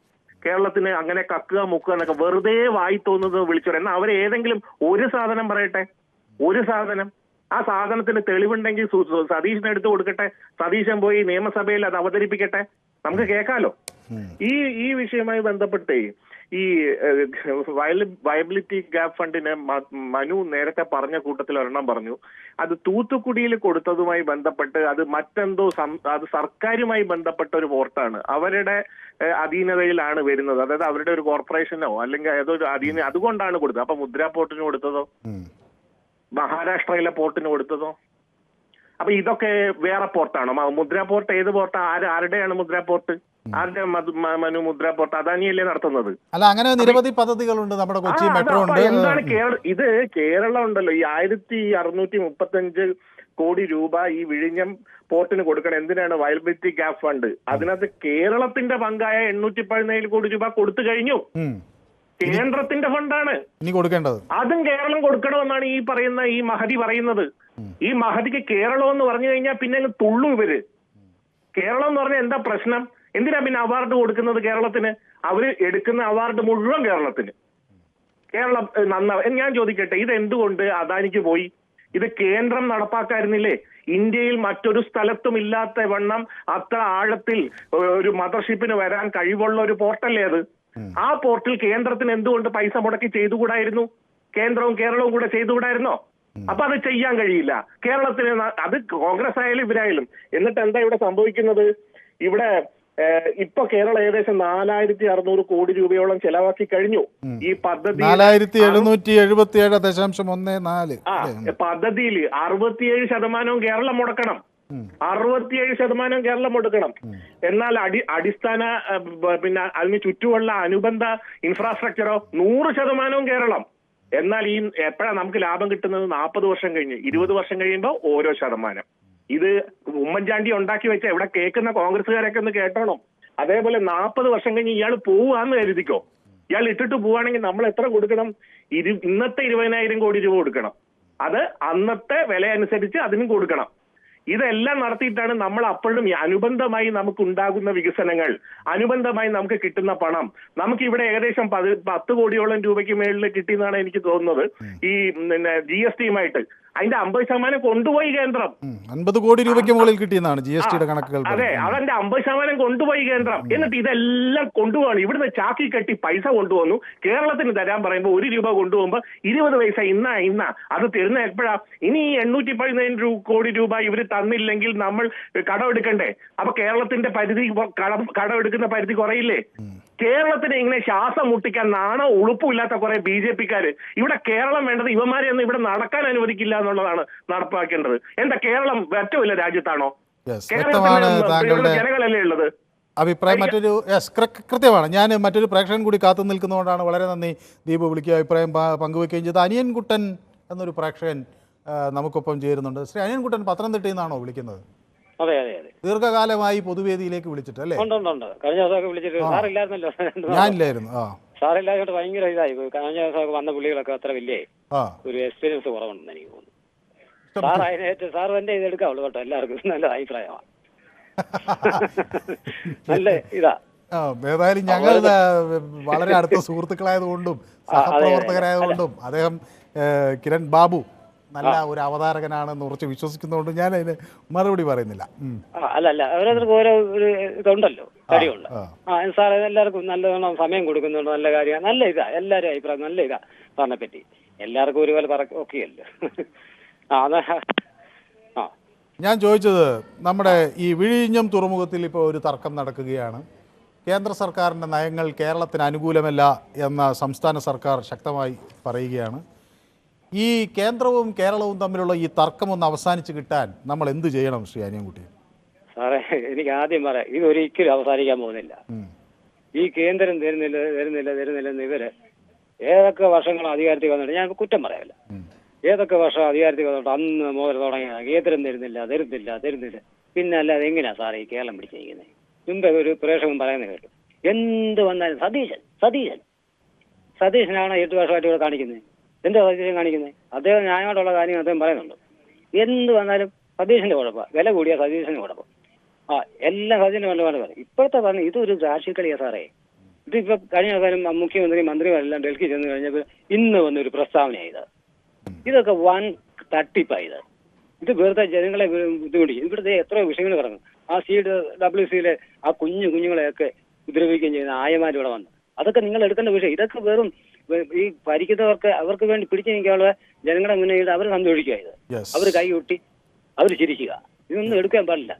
S: കേരളത്തിന് അങ്ങനെ കക്കുക മുക്കുക എന്നൊക്കെ വെറുതെ വായി തോന്നുന്നത് വിളിച്ചു പറയാം. എന്നാൽ അവർ ഏതെങ്കിലും ഒരു സാധനം പറയട്ടെ, ഒരു സാധനം, ആ സാധനത്തിന് തെളിവുണ്ടെങ്കിൽ സതീശന് എടുത്ത് കൊടുക്കട്ടെ, സതീശൻ പോയി നിയമസഭയിൽ അത് അവതരിപ്പിക്കട്ടെ, നമുക്ക് കേൾക്കാലോ. ഈ വിഷയവുമായി ബന്ധപ്പെട്ട് ഈ വയബിലിറ്റി ഗ്യാപ് ഫണ്ടിന് മനു നേരത്തെ പറഞ്ഞ കൂട്ടത്തിൽ ഒരെണ്ണം പറഞ്ഞു. അത് തൂത്തുക്കുടിയിൽ കൊടുത്തതുമായി ബന്ധപ്പെട്ട് അത് മറ്റെന്തോ അത് സർക്കാരുമായി ബന്ധപ്പെട്ട ഒരു പോർട്ടാണ്, അവരുടെ അധീനതയിലാണ് വരുന്നത്. അതായത് അവരുടെ ഒരു കോർപ്പറേഷനോ അല്ലെങ്കിൽ ഏതൊരു അതുകൊണ്ടാണ് കൊടുത്തത്. അപ്പൊ മുദ്ര പോർട്ടിന് കൊടുത്തതോ, മഹാരാഷ്ട്രയിലെ പോർട്ടിന് കൊടുത്തതോ? അപ്പൊ ഇതൊക്കെ വേറെ പോർട്ടാണോ? മുദ്ര പോർട്ട് ഏത് പോർട്ടാ? ആരുടെയാണ് മുദ്ര പോർട്ട്? ആരുടെ മനു മുദ്ര പോർട്ട്? അദാനിയല്ലേ നടത്തുന്നത്?
A: അല്ല, അങ്ങനെ നിരവധി പദ്ധതികളുണ്ട്. നമ്മുടെ കൊച്ചി മെട്രോ ഉണ്ട്.
S: എന്താണ് ഇത് കേരളം ഉണ്ടല്ലോ, ഈ 1635 കോടി രൂപ ഈ വിഴിഞ്ഞം പോർട്ടിന് കൊടുക്കണം. എന്തിനാണ്? Viability gap fund. അതിനകത്ത് കേരളത്തിന്റെ പങ്കായ 817 കോടി രൂപ കൊടുത്തു കഴിഞ്ഞു. കേന്ദ്രത്തിന്റെ ഫണ്ടാണ്
A: ഇനി കൊടുക്കേണ്ടത്.
S: അതും കേരളം കൊടുക്കണമെന്നാണ് ഈ മഹതി പറയുന്നത്. ഈ മഹതിക്ക് കേരളം എന്ന് പറഞ്ഞു കഴിഞ്ഞാൽ പിന്നെ അങ്ങ് തുള്ളും ഇവര്. കേരളം എന്ന് പറഞ്ഞാൽ എന്താ പ്രശ്നം? എന്തിനാ പിന്നെ അവാർഡ് കൊടുക്കുന്നത് കേരളത്തിന്? അവര് എടുക്കുന്ന അവാർഡ് മുഴുവൻ കേരളത്തിന്. കേരളം ഞാൻ ചോദിക്കട്ടെ, ഇത് എന്തുകൊണ്ട് അദാനിക്ക് പോയി? ഇത് കേന്ദ്രം നടപ്പാക്കായിരുന്നില്ലേ? ഇന്ത്യയിൽ മറ്റൊരു സ്ഥലത്തും ഇല്ലാത്ത വണ്ണം അത്ര ആഴത്തിൽ ഒരു മദർഷിപ്പിന് വരാൻ കഴിവുള്ള ഒരു പോർട്ടല്ലേ അത്? ആ പോർട്ടിൽ കേന്ദ്രത്തിന് എന്തുകൊണ്ട് പൈസ മുടക്കി ചെയ്തുകൂടായിരുന്നു? കേരളവും കൂടെ ചെയ്തുകൂടായിരുന്നോ? അപ്പൊ അത് ചെയ്യാൻ കഴിയില്ല കേരളത്തിന്. അത് കോൺഗ്രസ് ആയാലും ഇവരായാലും. എന്നിട്ട് എന്താ ഇവിടെ സംഭവിക്കുന്നത്? ഇവിടെ ഇപ്പൊ കേരളം ഏകദേശം 4600 കോടി രൂപയോളം ചെലവാക്കി കഴിഞ്ഞു ഈ പദ്ധതി.
A: 4777.14.
S: പദ്ധതിയിൽ 67% കേരളം മുടക്കണം. 67% കേരളം മുടക്കണം. എന്നാൽ അടിസ്ഥാന പിന്നെ അതിന് ചുറ്റുമുള്ള അനുബന്ധ ഇൻഫ്രാസ്ട്രക്ചറോ 100% കേരളം. എന്നാൽ ഈ എപ്പോഴാണ് നമുക്ക് ലാഭം കിട്ടുന്നത്? 40 വർഷം കഴിഞ്ഞ്, 20 വർഷം കഴിയുമ്പോൾ ഓരോ ശതമാനം. ഇത് ഉമ്മൻചാണ്ടി ഉണ്ടാക്കി വെച്ച ഇവിടെ കേൾക്കുന്ന കോൺഗ്രസ്സുകാരൊക്കെ ഒന്ന് കേട്ടോണം. അതേപോലെ 40 വർഷം കഴിഞ്ഞ് ഇയാൾ പോവാന്ന് കരുതിക്കോ. ഇയാൾ ഇട്ടിട്ട് പോവാണെങ്കിൽ നമ്മൾ എത്ര കൊടുക്കണം? ഇന്നത്തെ 20,000 കോടി രൂപ കൊടുക്കണം. അത് അന്നത്തെ വില അനുസരിച്ച് അതിനും കൊടുക്കണം. ഇതെല്ലാം നടത്തിയിട്ടാണ് നമ്മൾ അപ്പോഴും അനുബന്ധമായി നമുക്ക് ഉണ്ടാകുന്ന വികസനങ്ങൾ, അനുബന്ധമായി നമുക്ക് കിട്ടുന്ന പണം, നമുക്ക് ഇവിടെ ഏകദേശം 10 കോടിയോളം രൂപയ്ക്ക് മേളിൽ കിട്ടിയെന്നാണ് എനിക്ക് തോന്നുന്നത് ഈ GSTയുമായിട്ട്. അതിന്റെ 50% കൊണ്ടുപോയി കേന്ദ്രം.
A: 50 കോടി രൂപയ്ക്ക് മുകളിൽ കിട്ടിയെന്നാണ് GSTയുടെ കണക്കുകൾ.
S: അതെ, അതിന്റെ 50% കൊണ്ടുപോയി കേന്ദ്രം. എന്നിട്ട് ഇതെല്ലാം കൊണ്ടുപോകണം. ഇവിടുന്ന് ചാക്കി കെട്ടി പൈസ കൊണ്ടുവന്നു. കേരളത്തിന് തരാൻ പറയുമ്പോൾ 1 രൂപ കൊണ്ടുപോകുമ്പോൾ 20 പൈസ ഇന്ന അത് തരുന്ന എപ്പോഴാ? ഇനി ഈ 817 കോടി രൂപ ഇവര് തന്നില്ലെങ്കിൽ നമ്മൾ കടമെടുക്കണ്ടേ? അപ്പൊ കേരളത്തിന്റെ പരിധി കടമെടുക്കുന്ന പരിധി കുറയില്ലേ? കേരളത്തിന് ഇങ്ങനെ ശ്വാസം മുട്ടിക്കാൻ നാണോ ഉളുപ്പുമില്ലാത്ത കുറെ BJPക്കാര് ഇവിടെ കേരളം വേണ്ടത് ഇവന്മാരെ ഒന്നും ഇവിടെ നടക്കാൻ അനുവദിക്കില്ല എന്നുള്ളതാണ് നടപ്പാക്കേണ്ടത്. എന്താ കേരളം ഏറ്റവുമില്ല രാജ്യത്താണോ? കേരളത്തിന്റെ ജനങ്ങളല്ലേ ഉള്ളത്?
A: അഭിപ്രായം കൃത്യമാണ്. ഞാൻ മറ്റൊരു പ്രേക്ഷകൻ കൂടി കാത്തു നിൽക്കുന്നതുകൊണ്ടാണ്. വളരെ നന്ദി ദീപു വിളിക്കുക, അഭിപ്രായം പങ്കുവയ്ക്കുകയും ചെയ്ത്. അനിയൻകുട്ടൻ എന്നൊരു പ്രേക്ഷകൻ നമുക്കൊപ്പം ചേരുന്നുണ്ട്. ശ്രീ അനിയൻകുട്ടൻ പത്തനംതിട്ടയിൽ നിന്നാണോ വിളിക്കുന്നത്?
T: അതെ അതെ അതെ.
A: ദീർഘകാലമായി പൊതുവേദിയിലേക്ക് വിളിച്ചിട്ട് അല്ലേ?
T: ഉണ്ട്. കഴിഞ്ഞ ദിവസമൊക്കെ വിളിച്ചിട്ട് സാറില്ലായിരുന്നല്ലോ.
A: ഞാനില്ലായിരുന്നു.
T: സാറില്ലാതെ ഭയങ്കര ഇതായി. കഴിഞ്ഞ ദിവസമൊക്കെ വന്ന പുള്ളികളൊക്കെ അത്ര വലിയ ഒരു എക്സ്പീരിയൻസ് കുറവുണ്ടെന്ന് എനിക്ക് തോന്നുന്നു. സാർ അതിനേറ്റ് സാർ തന്നെ ഇത് എടുക്കാവുള്ളൂ കേട്ടോ. എല്ലാവർക്കും നല്ല അഭിപ്രായമാണ്. നല്ല ഇതാ.
A: ഏതായാലും ഞങ്ങൾ വളരെ അടുത്ത സുഹൃത്തുക്കളായതുകൊണ്ടും സഹപ്രവർത്തകരായതുകൊണ്ടും അദ്ദേഹം കിരൺ ബാബു നല്ല ഒരു അവതാരകനാണെന്ന് ഉറച്ച് വിശ്വസിക്കുന്നതുകൊണ്ട് ഞാൻ അതിന് മറുപടി പറയുന്നില്ല.
T: അല്ല ഓരോരുത്തർക്കും ഓരോ ഒരു ഇതുണ്ടല്ലോ, കഴിവുണ്ട്. സാർ എല്ലാവർക്കും നല്ലവണ്ണം സമയം കൊടുക്കുന്നുണ്ട്. നല്ല കാര്യമാണ്. നല്ല ഇതാ എല്ലാവരും അഭിപ്രായം നല്ല ഇതാ സാറിനെ പറ്റി. എല്ലാവർക്കും ഒരുപോലെ ഒക്കെയല്ലോ.
A: ഞാൻ ചോദിച്ചത്, നമ്മുടെ ഈ വിഴിഞ്ഞം തുറമുഖത്തിൽ ഇപ്പോൾ ഒരു തർക്കം നടക്കുകയാണ്. കേന്ദ്ര സർക്കാരിൻ്റെ നയങ്ങൾ കേരളത്തിന് അനുകൂലമല്ല എന്ന സംസ്ഥാന സർക്കാർ ശക്തമായി പറയുകയാണ്. ഈ കേന്ദ്രവും കേരളവും തമ്മിലുള്ള ഈ തർക്കം ഒന്ന് അവസാനിച്ച് കിട്ടാൻ നമ്മൾ എന്ത് ചെയ്യണം ശ്രീ അനിയൻകുട്ടി?
T: സാറേ, എനിക്ക് ആദ്യം പറയാം, ഇത് ഒരിക്കലും അവസാനിക്കാൻ പോകുന്നില്ല. ഈ കേന്ദ്രം തരുന്നില്ല ഇവര് ഏതൊക്കെ വർഷങ്ങൾ അധികാരത്തിൽ വന്നിട്ട്, ഞാൻ കുറ്റം പറയാനില്ല, ഏതൊക്കെ വർഷം അധികാരത്തിൽ വന്നിട്ട് അന്ന് മുതൽ തുടങ്ങിയ കേന്ദ്രം തരുന്നില്ല. പിന്നെ അല്ലാതെ എങ്ങനെയാ സാറേ ഈ കേരളം പിടിച്ചിരിക്കുന്നത്? മുമ്പേ ഒരു പ്രേക്ഷകൻ പറയുന്നത് കേട്ടു, എന്ത് വന്നാലും സതീശനാണ് 8 വർഷമായിട്ട് ഇവിടെ കാണിക്കുന്നത്. എന്താ സതീശൻ കാണിക്കുന്നത്? അദ്ദേഹം ന്യായമായിട്ടുള്ള കാര്യം അദ്ദേഹം പറയുന്നുണ്ട്. എന്ത് വന്നാലും സതീശന്റെ കുഴപ്പം, വില കൂടിയ സതീശന്റെ കുഴപ്പം. എല്ലാം സതീശന്റെ വേണ്ട. ഇപ്പോഴത്തെ പറഞ്ഞ ഇതൊരു രാഷ്ട്രീയ കളിയാ സാറേ. ഇതിപ്പോ കഴിഞ്ഞ കാലം മന്ത്രിമാരെല്ലാം ഡൽഹി ചെന്ന് കഴിഞ്ഞപ്പോൾ ഇന്ന് വന്നൊരു പ്രസ്താവനയായത്. ഇതൊക്കെ വൻ തട്ടിപ്പായത്. ഇത് വെറുതെ ജനങ്ങളെ ബുദ്ധിമുട്ടിക്കും. ഇവിടുത്തെ എത്രയോ വിഷയങ്ങൾ കിടക്കും. ആ CWCയിലെ ആ കുഞ്ഞുങ്ങളെയൊക്കെ ഉപദ്രവിക്കുകയും ചെയ്യുന്ന ആയമാർ ഇവിടെ വന്ന്, അതൊക്കെ നിങ്ങൾ എടുക്കേണ്ട വിഷയം. ഇതൊക്കെ വെറും ഈ ഭരിക്കുന്നവർക്ക് അവർക്ക് വേണ്ടി പിടിച്ചു നിൽക്കാനുള്ള ജനങ്ങളുടെ മുന്നിൽ അവർ സന്തോഷിക്കുക. ഇത് അവർ കൈകൊട്ടി അവർ ചിരിക്കുക. ഇതൊന്നും എടുക്കാൻ പാടില്ല.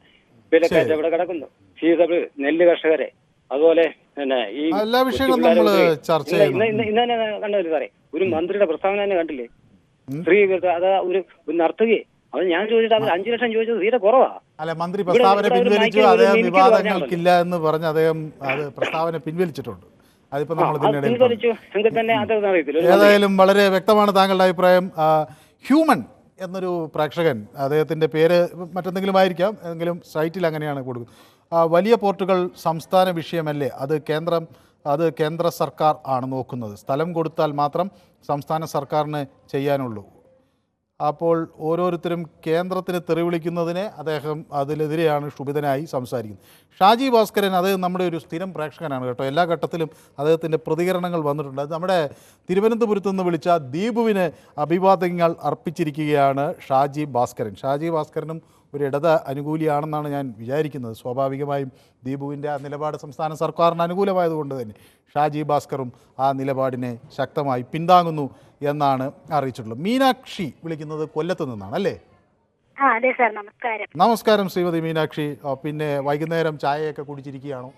T: വിലക്കയറ്റം ഇവിടെ കിടക്കുന്നു, CW നെല്ല് കർഷകരെ, അതുപോലെ തന്നെ ഈ ഇന്നെ കണ്ടല്ലോ സാറേ, ഒരു മന്ത്രിയുടെ പ്രസ്താവന തന്നെ കണ്ടില്ലേ? സ്ത്രീ അത് ഒരു നർത്തകി, അത് ഞാൻ ചോദിച്ചിട്ട് അവർ 5 ലക്ഷം ചോദിച്ചത് തീരെ കുറവാ.
A: അല്ല, മന്ത്രി പ്രസ്താവന പിൻവലിച്ചു. അദ്ദേഹം വിവാദങ്ങൾക്കില്ല എന്ന് പറഞ്ഞ് അദ്ദേഹം അത് പ്രസ്താവന പിൻവലിച്ചിട്ടുണ്ട്. അതിപ്പോ നമ്മൾ ഏതായാലും വളരെ വ്യക്തമാണ് താങ്കളുടെ അഭിപ്രായം. ഹ്യൂമൻ എന്നൊരു പ്രേക്ഷകൻ, അദ്ദേഹത്തിൻ്റെ പേര് മറ്റെന്തെങ്കിലും ആയിരിക്കാം, എങ്കിലും സൈറ്റിൽ അങ്ങനെയാണ് കൊടുക്കുന്നത്. വലിയ പോർട്ടുകൾ സംസ്ഥാന വിഷയമല്ലേ, അത് കേന്ദ്ര സർക്കാർ ആണ് നോക്കുന്നത്. സ്ഥലം കൊടുത്താൽ മാത്രം സംസ്ഥാന സർക്കാരിന് ചെയ്യാനുള്ളൂ. അപ്പോൾ ഓരോരുത്തരും കേന്ദ്രത്തിന് തെറിവിളിക്കുന്നതിനെ അദ്ദേഹം അതിനെതിരെയാണ് ക്ഷുഭിതനായി സംസാരിക്കുന്നത്. ഷാജി ഭാസ്കരൻ, അത് നമ്മുടെ ഒരു സ്ഥിരം പ്രേക്ഷകനാണ് കേട്ടോ. എല്ലാ ഘട്ടത്തിലും അദ്ദേഹത്തിൻ്റെ പ്രതികരണങ്ങൾ വന്നിട്ടുണ്ട്. അത് നമ്മുടെ തിരുവനന്തപുരത്ത് നിന്ന് വിളിച്ച ദീപുവിന് അഭിവാദ്യങ്ങൾ അർപ്പിച്ചിരിക്കുകയാണ് ഷാജി ഭാസ്കരൻ. ഷാജി ഭാസ്കരനും ഒരു ഇടത് അനുകൂലിയാണെന്നാണ് ഞാൻ വിചാരിക്കുന്നത്. സ്വാഭാവികമായും ദീപുവിൻ്റെ ആ നിലപാട് സംസ്ഥാന സർക്കാരിന് അനുകൂലമായതുകൊണ്ട് തന്നെ ഷാജി ഭാസ്കറും ആ നിലപാടിനെ ശക്തമായി പിന്താങ്ങുന്നു എന്നാണ് അറിയിച്ചിട്ടുള്ളത്. മീനാക്ഷി വിളിക്കുന്നത് കൊല്ലത്ത് നിന്നാണ് അല്ലേ?
U: അതെ സാർ, നമസ്കാരം.
A: നമസ്കാരം ശ്രീമതി മീനാക്ഷി. പിന്നെ വൈകുന്നേരം ചായയൊക്കെ കുടിച്ചിരിക്കുകയാണോ?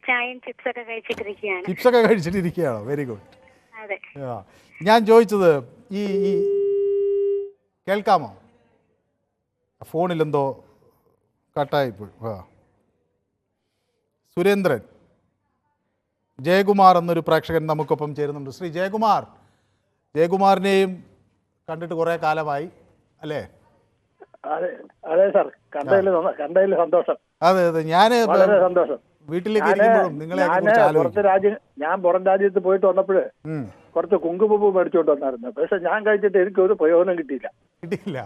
U: ചായയും ചിപ്സൊക്കെ കഴിച്ചിട്ടിരിക്കുകയാണ്.
A: ചിപ്സൊക്കെ കഴിച്ചിട്ടിരിക്കുകയാണോ? Very good. ഞാൻ ചോദിച്ചത് ഈ കേൾക്കാമോ? ഫോണിലെന്തോ കട്ടായിപ്പോയി. സുരേന്ദ്രൻ, ജയകുമാർ എന്നൊരു പ്രേക്ഷകൻ നമുക്കൊപ്പം ചേരുന്നുണ്ട്. ശ്രീ ജയകുമാറിനെയും കണ്ടിട്ട് കുറേ കാലമായി അല്ലേ?
V: അതെ സാർ, കണ്ടതിൽ സന്തോഷം.
A: അതെ, ഞാൻ
V: സന്തോഷം.
A: വീട്ടിലേക്ക് ഇരിക്കുമ്പോഴും നിങ്ങളെ
V: ഞാൻ പുറം രാജ്യത്ത് പോയിട്ട് വന്നപ്പോഴ് കുറച്ച് കുങ്കുമപ്പൂ മേടിച്ചോണ്ട് വന്നായിരുന്നു. പക്ഷെ ഞാൻ കഴിച്ചിട്ട് എനിക്ക് ഒരു പ്രയോജനം കിട്ടിയില്ല. ഇല്ല.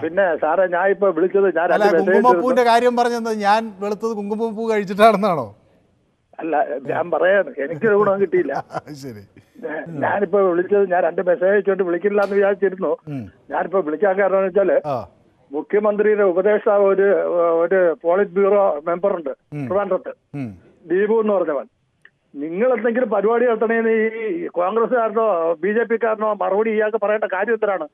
V: പിന്നെ സാറേ, ഞാൻ ഇപ്പൊ വിളിച്ചത്
A: കുങ്കുമപ്പൂവിന്റെ കാര്യം പറഞ്ഞത് ഞാൻ വെളുത്തത് കുങ്കുമപ്പൂ കഴിച്ചിട്ടാണെന്നാണോ?
V: അല്ല, ഞാൻ പറയാണ്, എനിക്കൊരു ഗുണം കിട്ടിയില്ല.
A: ശരി.
V: ഞാനിപ്പോ വിളിച്ചത്, ഞാൻ 2 മെസ്സേജ് അയച്ചോണ്ട് വിളിക്കില്ല എന്ന് വിചാരിച്ചിരുന്നു. ഞാനിപ്പോ വിളിക്കാൻ കാരണം എന്ന് വെച്ചാല്, മുഖ്യമന്ത്രിയുടെ ഉപദേഷ്ടാവ് ഒരു പോളിറ്റ് ബ്യൂറോ മെമ്പർ ഉണ്ട് ട്രിവാൻഡ്രത്ത്, ദീപു എന്ന് പറഞ്ഞവൻ. നിങ്ങൾ എന്തെങ്കിലും പരിപാടി നടത്തണേന്ന് ഈ കോൺഗ്രസ്സുകാരനോ BJP-കാരനോ മറുപടി ഇയാൾക്ക് പറയേണ്ട കാര്യം എത്രയാണ്?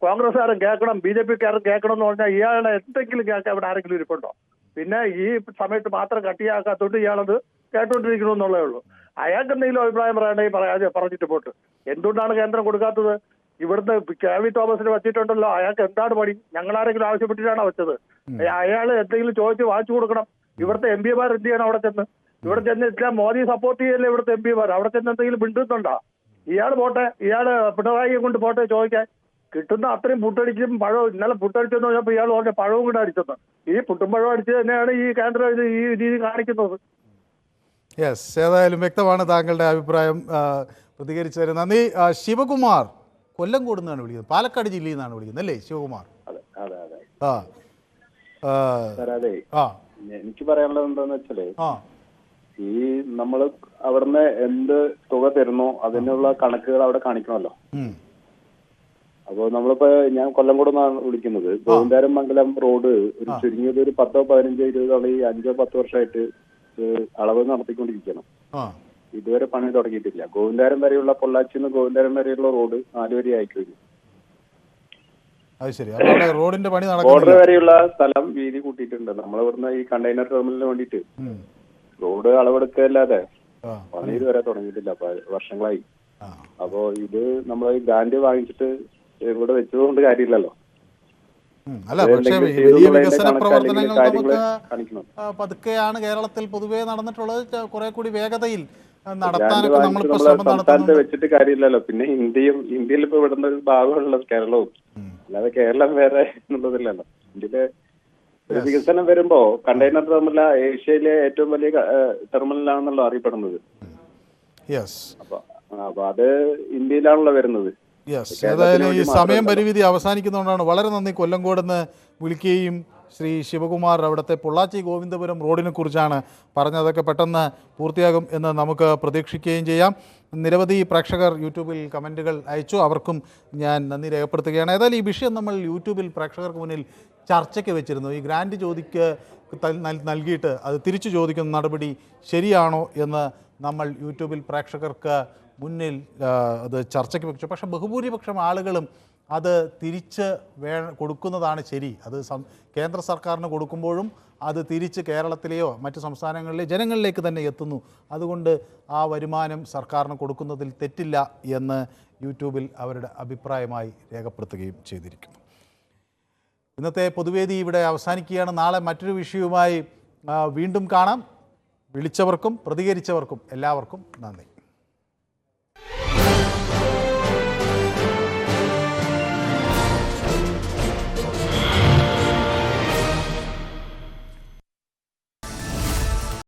V: കോൺഗ്രസ്സുകാരൻ കേൾക്കണം, BJP-കാരൻ കേൾക്കണം എന്ന് പറഞ്ഞാൽ ഇയാളെ എന്തെങ്കിലും കേൾക്കാൻ ഇവിടെ ആരെങ്കിലും ഇരിപ്പുണ്ടോ? പിന്നെ ഈ സമയത്ത് മാത്രം കട്ടിയാക്കാത്തോണ്ട് ഇയാളത് കേട്ടോണ്ടിരിക്കണമെന്നുള്ളേ ഉള്ളൂ. അയാൾക്ക് എന്തെങ്കിലും അഭിപ്രായം പറയണമെങ്കിൽ പറഞ്ഞിട്ട് പോട്ട്. എന്തുകൊണ്ടാണ് കേന്ദ്രം കൊടുക്കാത്തത്? ഇവിടുന്ന് KV തോമസിന് വെച്ചിട്ടുണ്ടല്ലോ, അയാൾക്ക് എന്താണ് പണി? ഞങ്ങളാരെങ്കിലും ആവശ്യപ്പെട്ടിട്ടാണോ വെച്ചത്? അയാൾ എന്തെങ്കിലും ചോദിച്ച് വാങ്ങിച്ചു കൊടുക്കണം. ഇവിടുത്തെ MP-മാർ എന്ത് ചെയ്യണം? അവിടെ ചെന്ന് ഇവിടെ ചെന്നിട്ട് മോദി സപ്പോർട്ട് ചെയ്യല്ലേ ഇവിടുത്തെ MP-മാർ? അവിടെ ചെന്ന് എന്തെങ്കിലും മിണ്ടുന്നുണ്ടോ? ഇയാൾ പോട്ടെ, ഇയാള് പിണറായിയെ കൊണ്ട് പോട്ടെ ചോദിക്കാൻ. കിട്ടുന്ന അത്രയും പുട്ടടിച്ചും പഴവും, ഇന്നലെ പുട്ടടിച്ചെന്ന് പറഞ്ഞപ്പോൾ ഇയാൾ പറഞ്ഞ പഴവും കൂടെ അടിച്ചെന്ന്. ഈ പുട്ടും പഴവും അടിച്ച് തന്നെയാണ് ഈ കേന്ദ്രം ഈ രീതി കാണിക്കുന്നത്.
A: യെസ്, ഏതായാലും വ്യക്തമാണ് താങ്കളുടെ അഭിപ്രായം. പ്രതികരിച്ചതിന് നന്ദി. ശിവകുമാർ കൊല്ലംകോട് നിന്നാണ് വിളിക്കുന്നത്, പാലക്കാട് ജില്ലയിൽ നിന്നാണ് വിളിക്കുന്നത് അല്ലേ ശിവകുമാർ?
W: അതെ. എനിക്ക് പറയാനുള്ളത് എന്താന്ന് വെച്ചാല്, ഈ നമ്മള് അവിടുന്ന് എന്ത് തുക തരുന്നോ അതിനുള്ള കണക്കുകൾ അവിടെ കാണിക്കണമല്ലോ. അപ്പൊ നമ്മളിപ്പോ ഞാൻ കൊല്ലംകോട് നിന്നാണ് വിളിക്കുന്നത്. ഗോവിന്ദാരം മംഗലം റോഡ് ഒരു ചുരുങ്ങിയത് ഒരു 10, 15, 20 5, 10 വർഷമായിട്ട് അളവ് നടത്തിക്കൊണ്ടിരിക്കണം. ഇതുവരെ പണി തുടങ്ങിയിട്ടില്ല. ഗോവിന്ദാരം വരെയുള്ള പൊള്ളാച്ചിന്ന് ഗോവിന്ദാരം വരെയുള്ള റോഡ് 4 വരി ആയിക്കഴിഞ്ഞു. ബോർഡർ വരെയുള്ള സ്ഥലം വീതി കൂട്ടിയിട്ടുണ്ട്. നമ്മളിവിടുന്ന് ഈ കണ്ടെയ്നർ ടെർമിനലിന് വേണ്ടിയിട്ട് റോഡ് അളവെടുക്കല്ലാതെ പണി ഇതുവരെ തുടങ്ങിയിട്ടില്ല. വർഷങ്ങളായി. അപ്പോ ഇത് നമ്മൾ ഈ ഗ്രാന്റ് വാങ്ങിച്ചിട്ട് ഇവിടെ വെച്ചതുകൊണ്ട് കാര്യമില്ലല്ലോ.
A: അല്ല, പക്ഷേ വലിയ വികസന പ്രവർത്തനങ്ങൾ നമുക്ക് പതുക്കെയാണ് കേരളത്തിൽ പൊതുവെ നടന്നിട്ടുള്ളത്. കുറെ കൂടി വേഗതയിൽ നടത്താനൊക്കെ നമ്മളിപ്പോ ശ്രമം
W: സംസ്ഥാനത്ത് വെച്ചിട്ട് കാര്യമില്ലല്ലോ. പിന്നെ ഇന്ത്യയിൽ ഇപ്പൊ ഇവിടുന്ന ഒരു ഭാഗമുള്ളത് കേരളവും, അല്ലാതെ കേരളം വേറെ എന്നുള്ളതില്ലല്ലോ. ഇന്ത്യയിലെ ഒരു വികസനം വരുമ്പോ കണ്ടെയ്നർ ടെർമിനൽ ഏഷ്യയിലെ ഏറ്റവും വലിയ ടെർമിനലാണെന്നല്ലോ അറിയപ്പെടുന്നത്. അപ്പൊ അത് ഇന്ത്യയിലാണല്ലോ വരുന്നത്.
A: ഏതായാലും ഈ സമയം പരിമിതി അവസാനിക്കുന്നതുകൊണ്ടാണ്. വളരെ നന്ദി. കൊല്ലങ്കോട് നിന്ന് വിളിക്കുകയും ശ്രീ ശിവകുമാർ അവിടുത്തെ പൊള്ളാച്ചി ഗോവിന്ദപുരം റോഡിനെ കുറിച്ചാണ് പറഞ്ഞതൊക്കെ പെട്ടെന്ന് പൂർത്തിയാകും എന്ന് നമുക്ക് പ്രതീക്ഷിക്കുകയും ചെയ്യാം. നിരവധി പ്രേക്ഷകർ യൂട്യൂബിൽ കമൻറ്റുകൾ അയച്ചു, അവർക്കും ഞാൻ നന്ദി രേഖപ്പെടുത്തുകയാണ്. ഏതായാലും ഈ വിഷയം നമ്മൾ യൂട്യൂബിൽ പ്രേക്ഷകർക്ക് മുന്നിൽ ചർച്ചയ്ക്ക് വെച്ചിരുന്നു. ഈ ഗ്രാൻഡ് നൽകിയിട്ട് അത് തിരിച്ചു ചോദിക്കുന്ന നടപടി ശരിയാണോ എന്ന് നമ്മൾ യൂട്യൂബിൽ പ്രേക്ഷകർക്ക് മുന്നിൽ അത് ചർച്ചയ്ക്ക് വെച്ചു. പക്ഷേ ബഹുഭൂരിപക്ഷം ആളുകളും അത് തിരിച്ച് കൊടുക്കുന്നതാണ് ശരി. അത് കേന്ദ്ര സർക്കാരിന് കൊടുക്കുമ്പോഴും അത് തിരിച്ച് കേരളത്തിലെയോ മറ്റ് സംസ്ഥാനങ്ങളിലെ ജനങ്ങളിലേക്ക് തന്നെ എത്തുന്നു. അതുകൊണ്ട് ആ വരുമാനം സർക്കാരിന് കൊടുക്കുന്നതിൽ തെറ്റില്ല എന്ന് യൂട്യൂബിൽ അവരുടെ അഭിപ്രായമായി രേഖപ്പെടുത്തുകയും ചെയ്തിരിക്കുന്നു. ഇന്നത്തെ പൊതുവേദി ഇവിടെ അവസാനിക്കുകയാണ്. നാളെ മറ്റൊരു വിഷയവുമായി വീണ്ടും കാണാം. വിളിച്ചവർക്കും പ്രതികരിച്ചവർക്കും എല്ലാവർക്കും നന്ദി.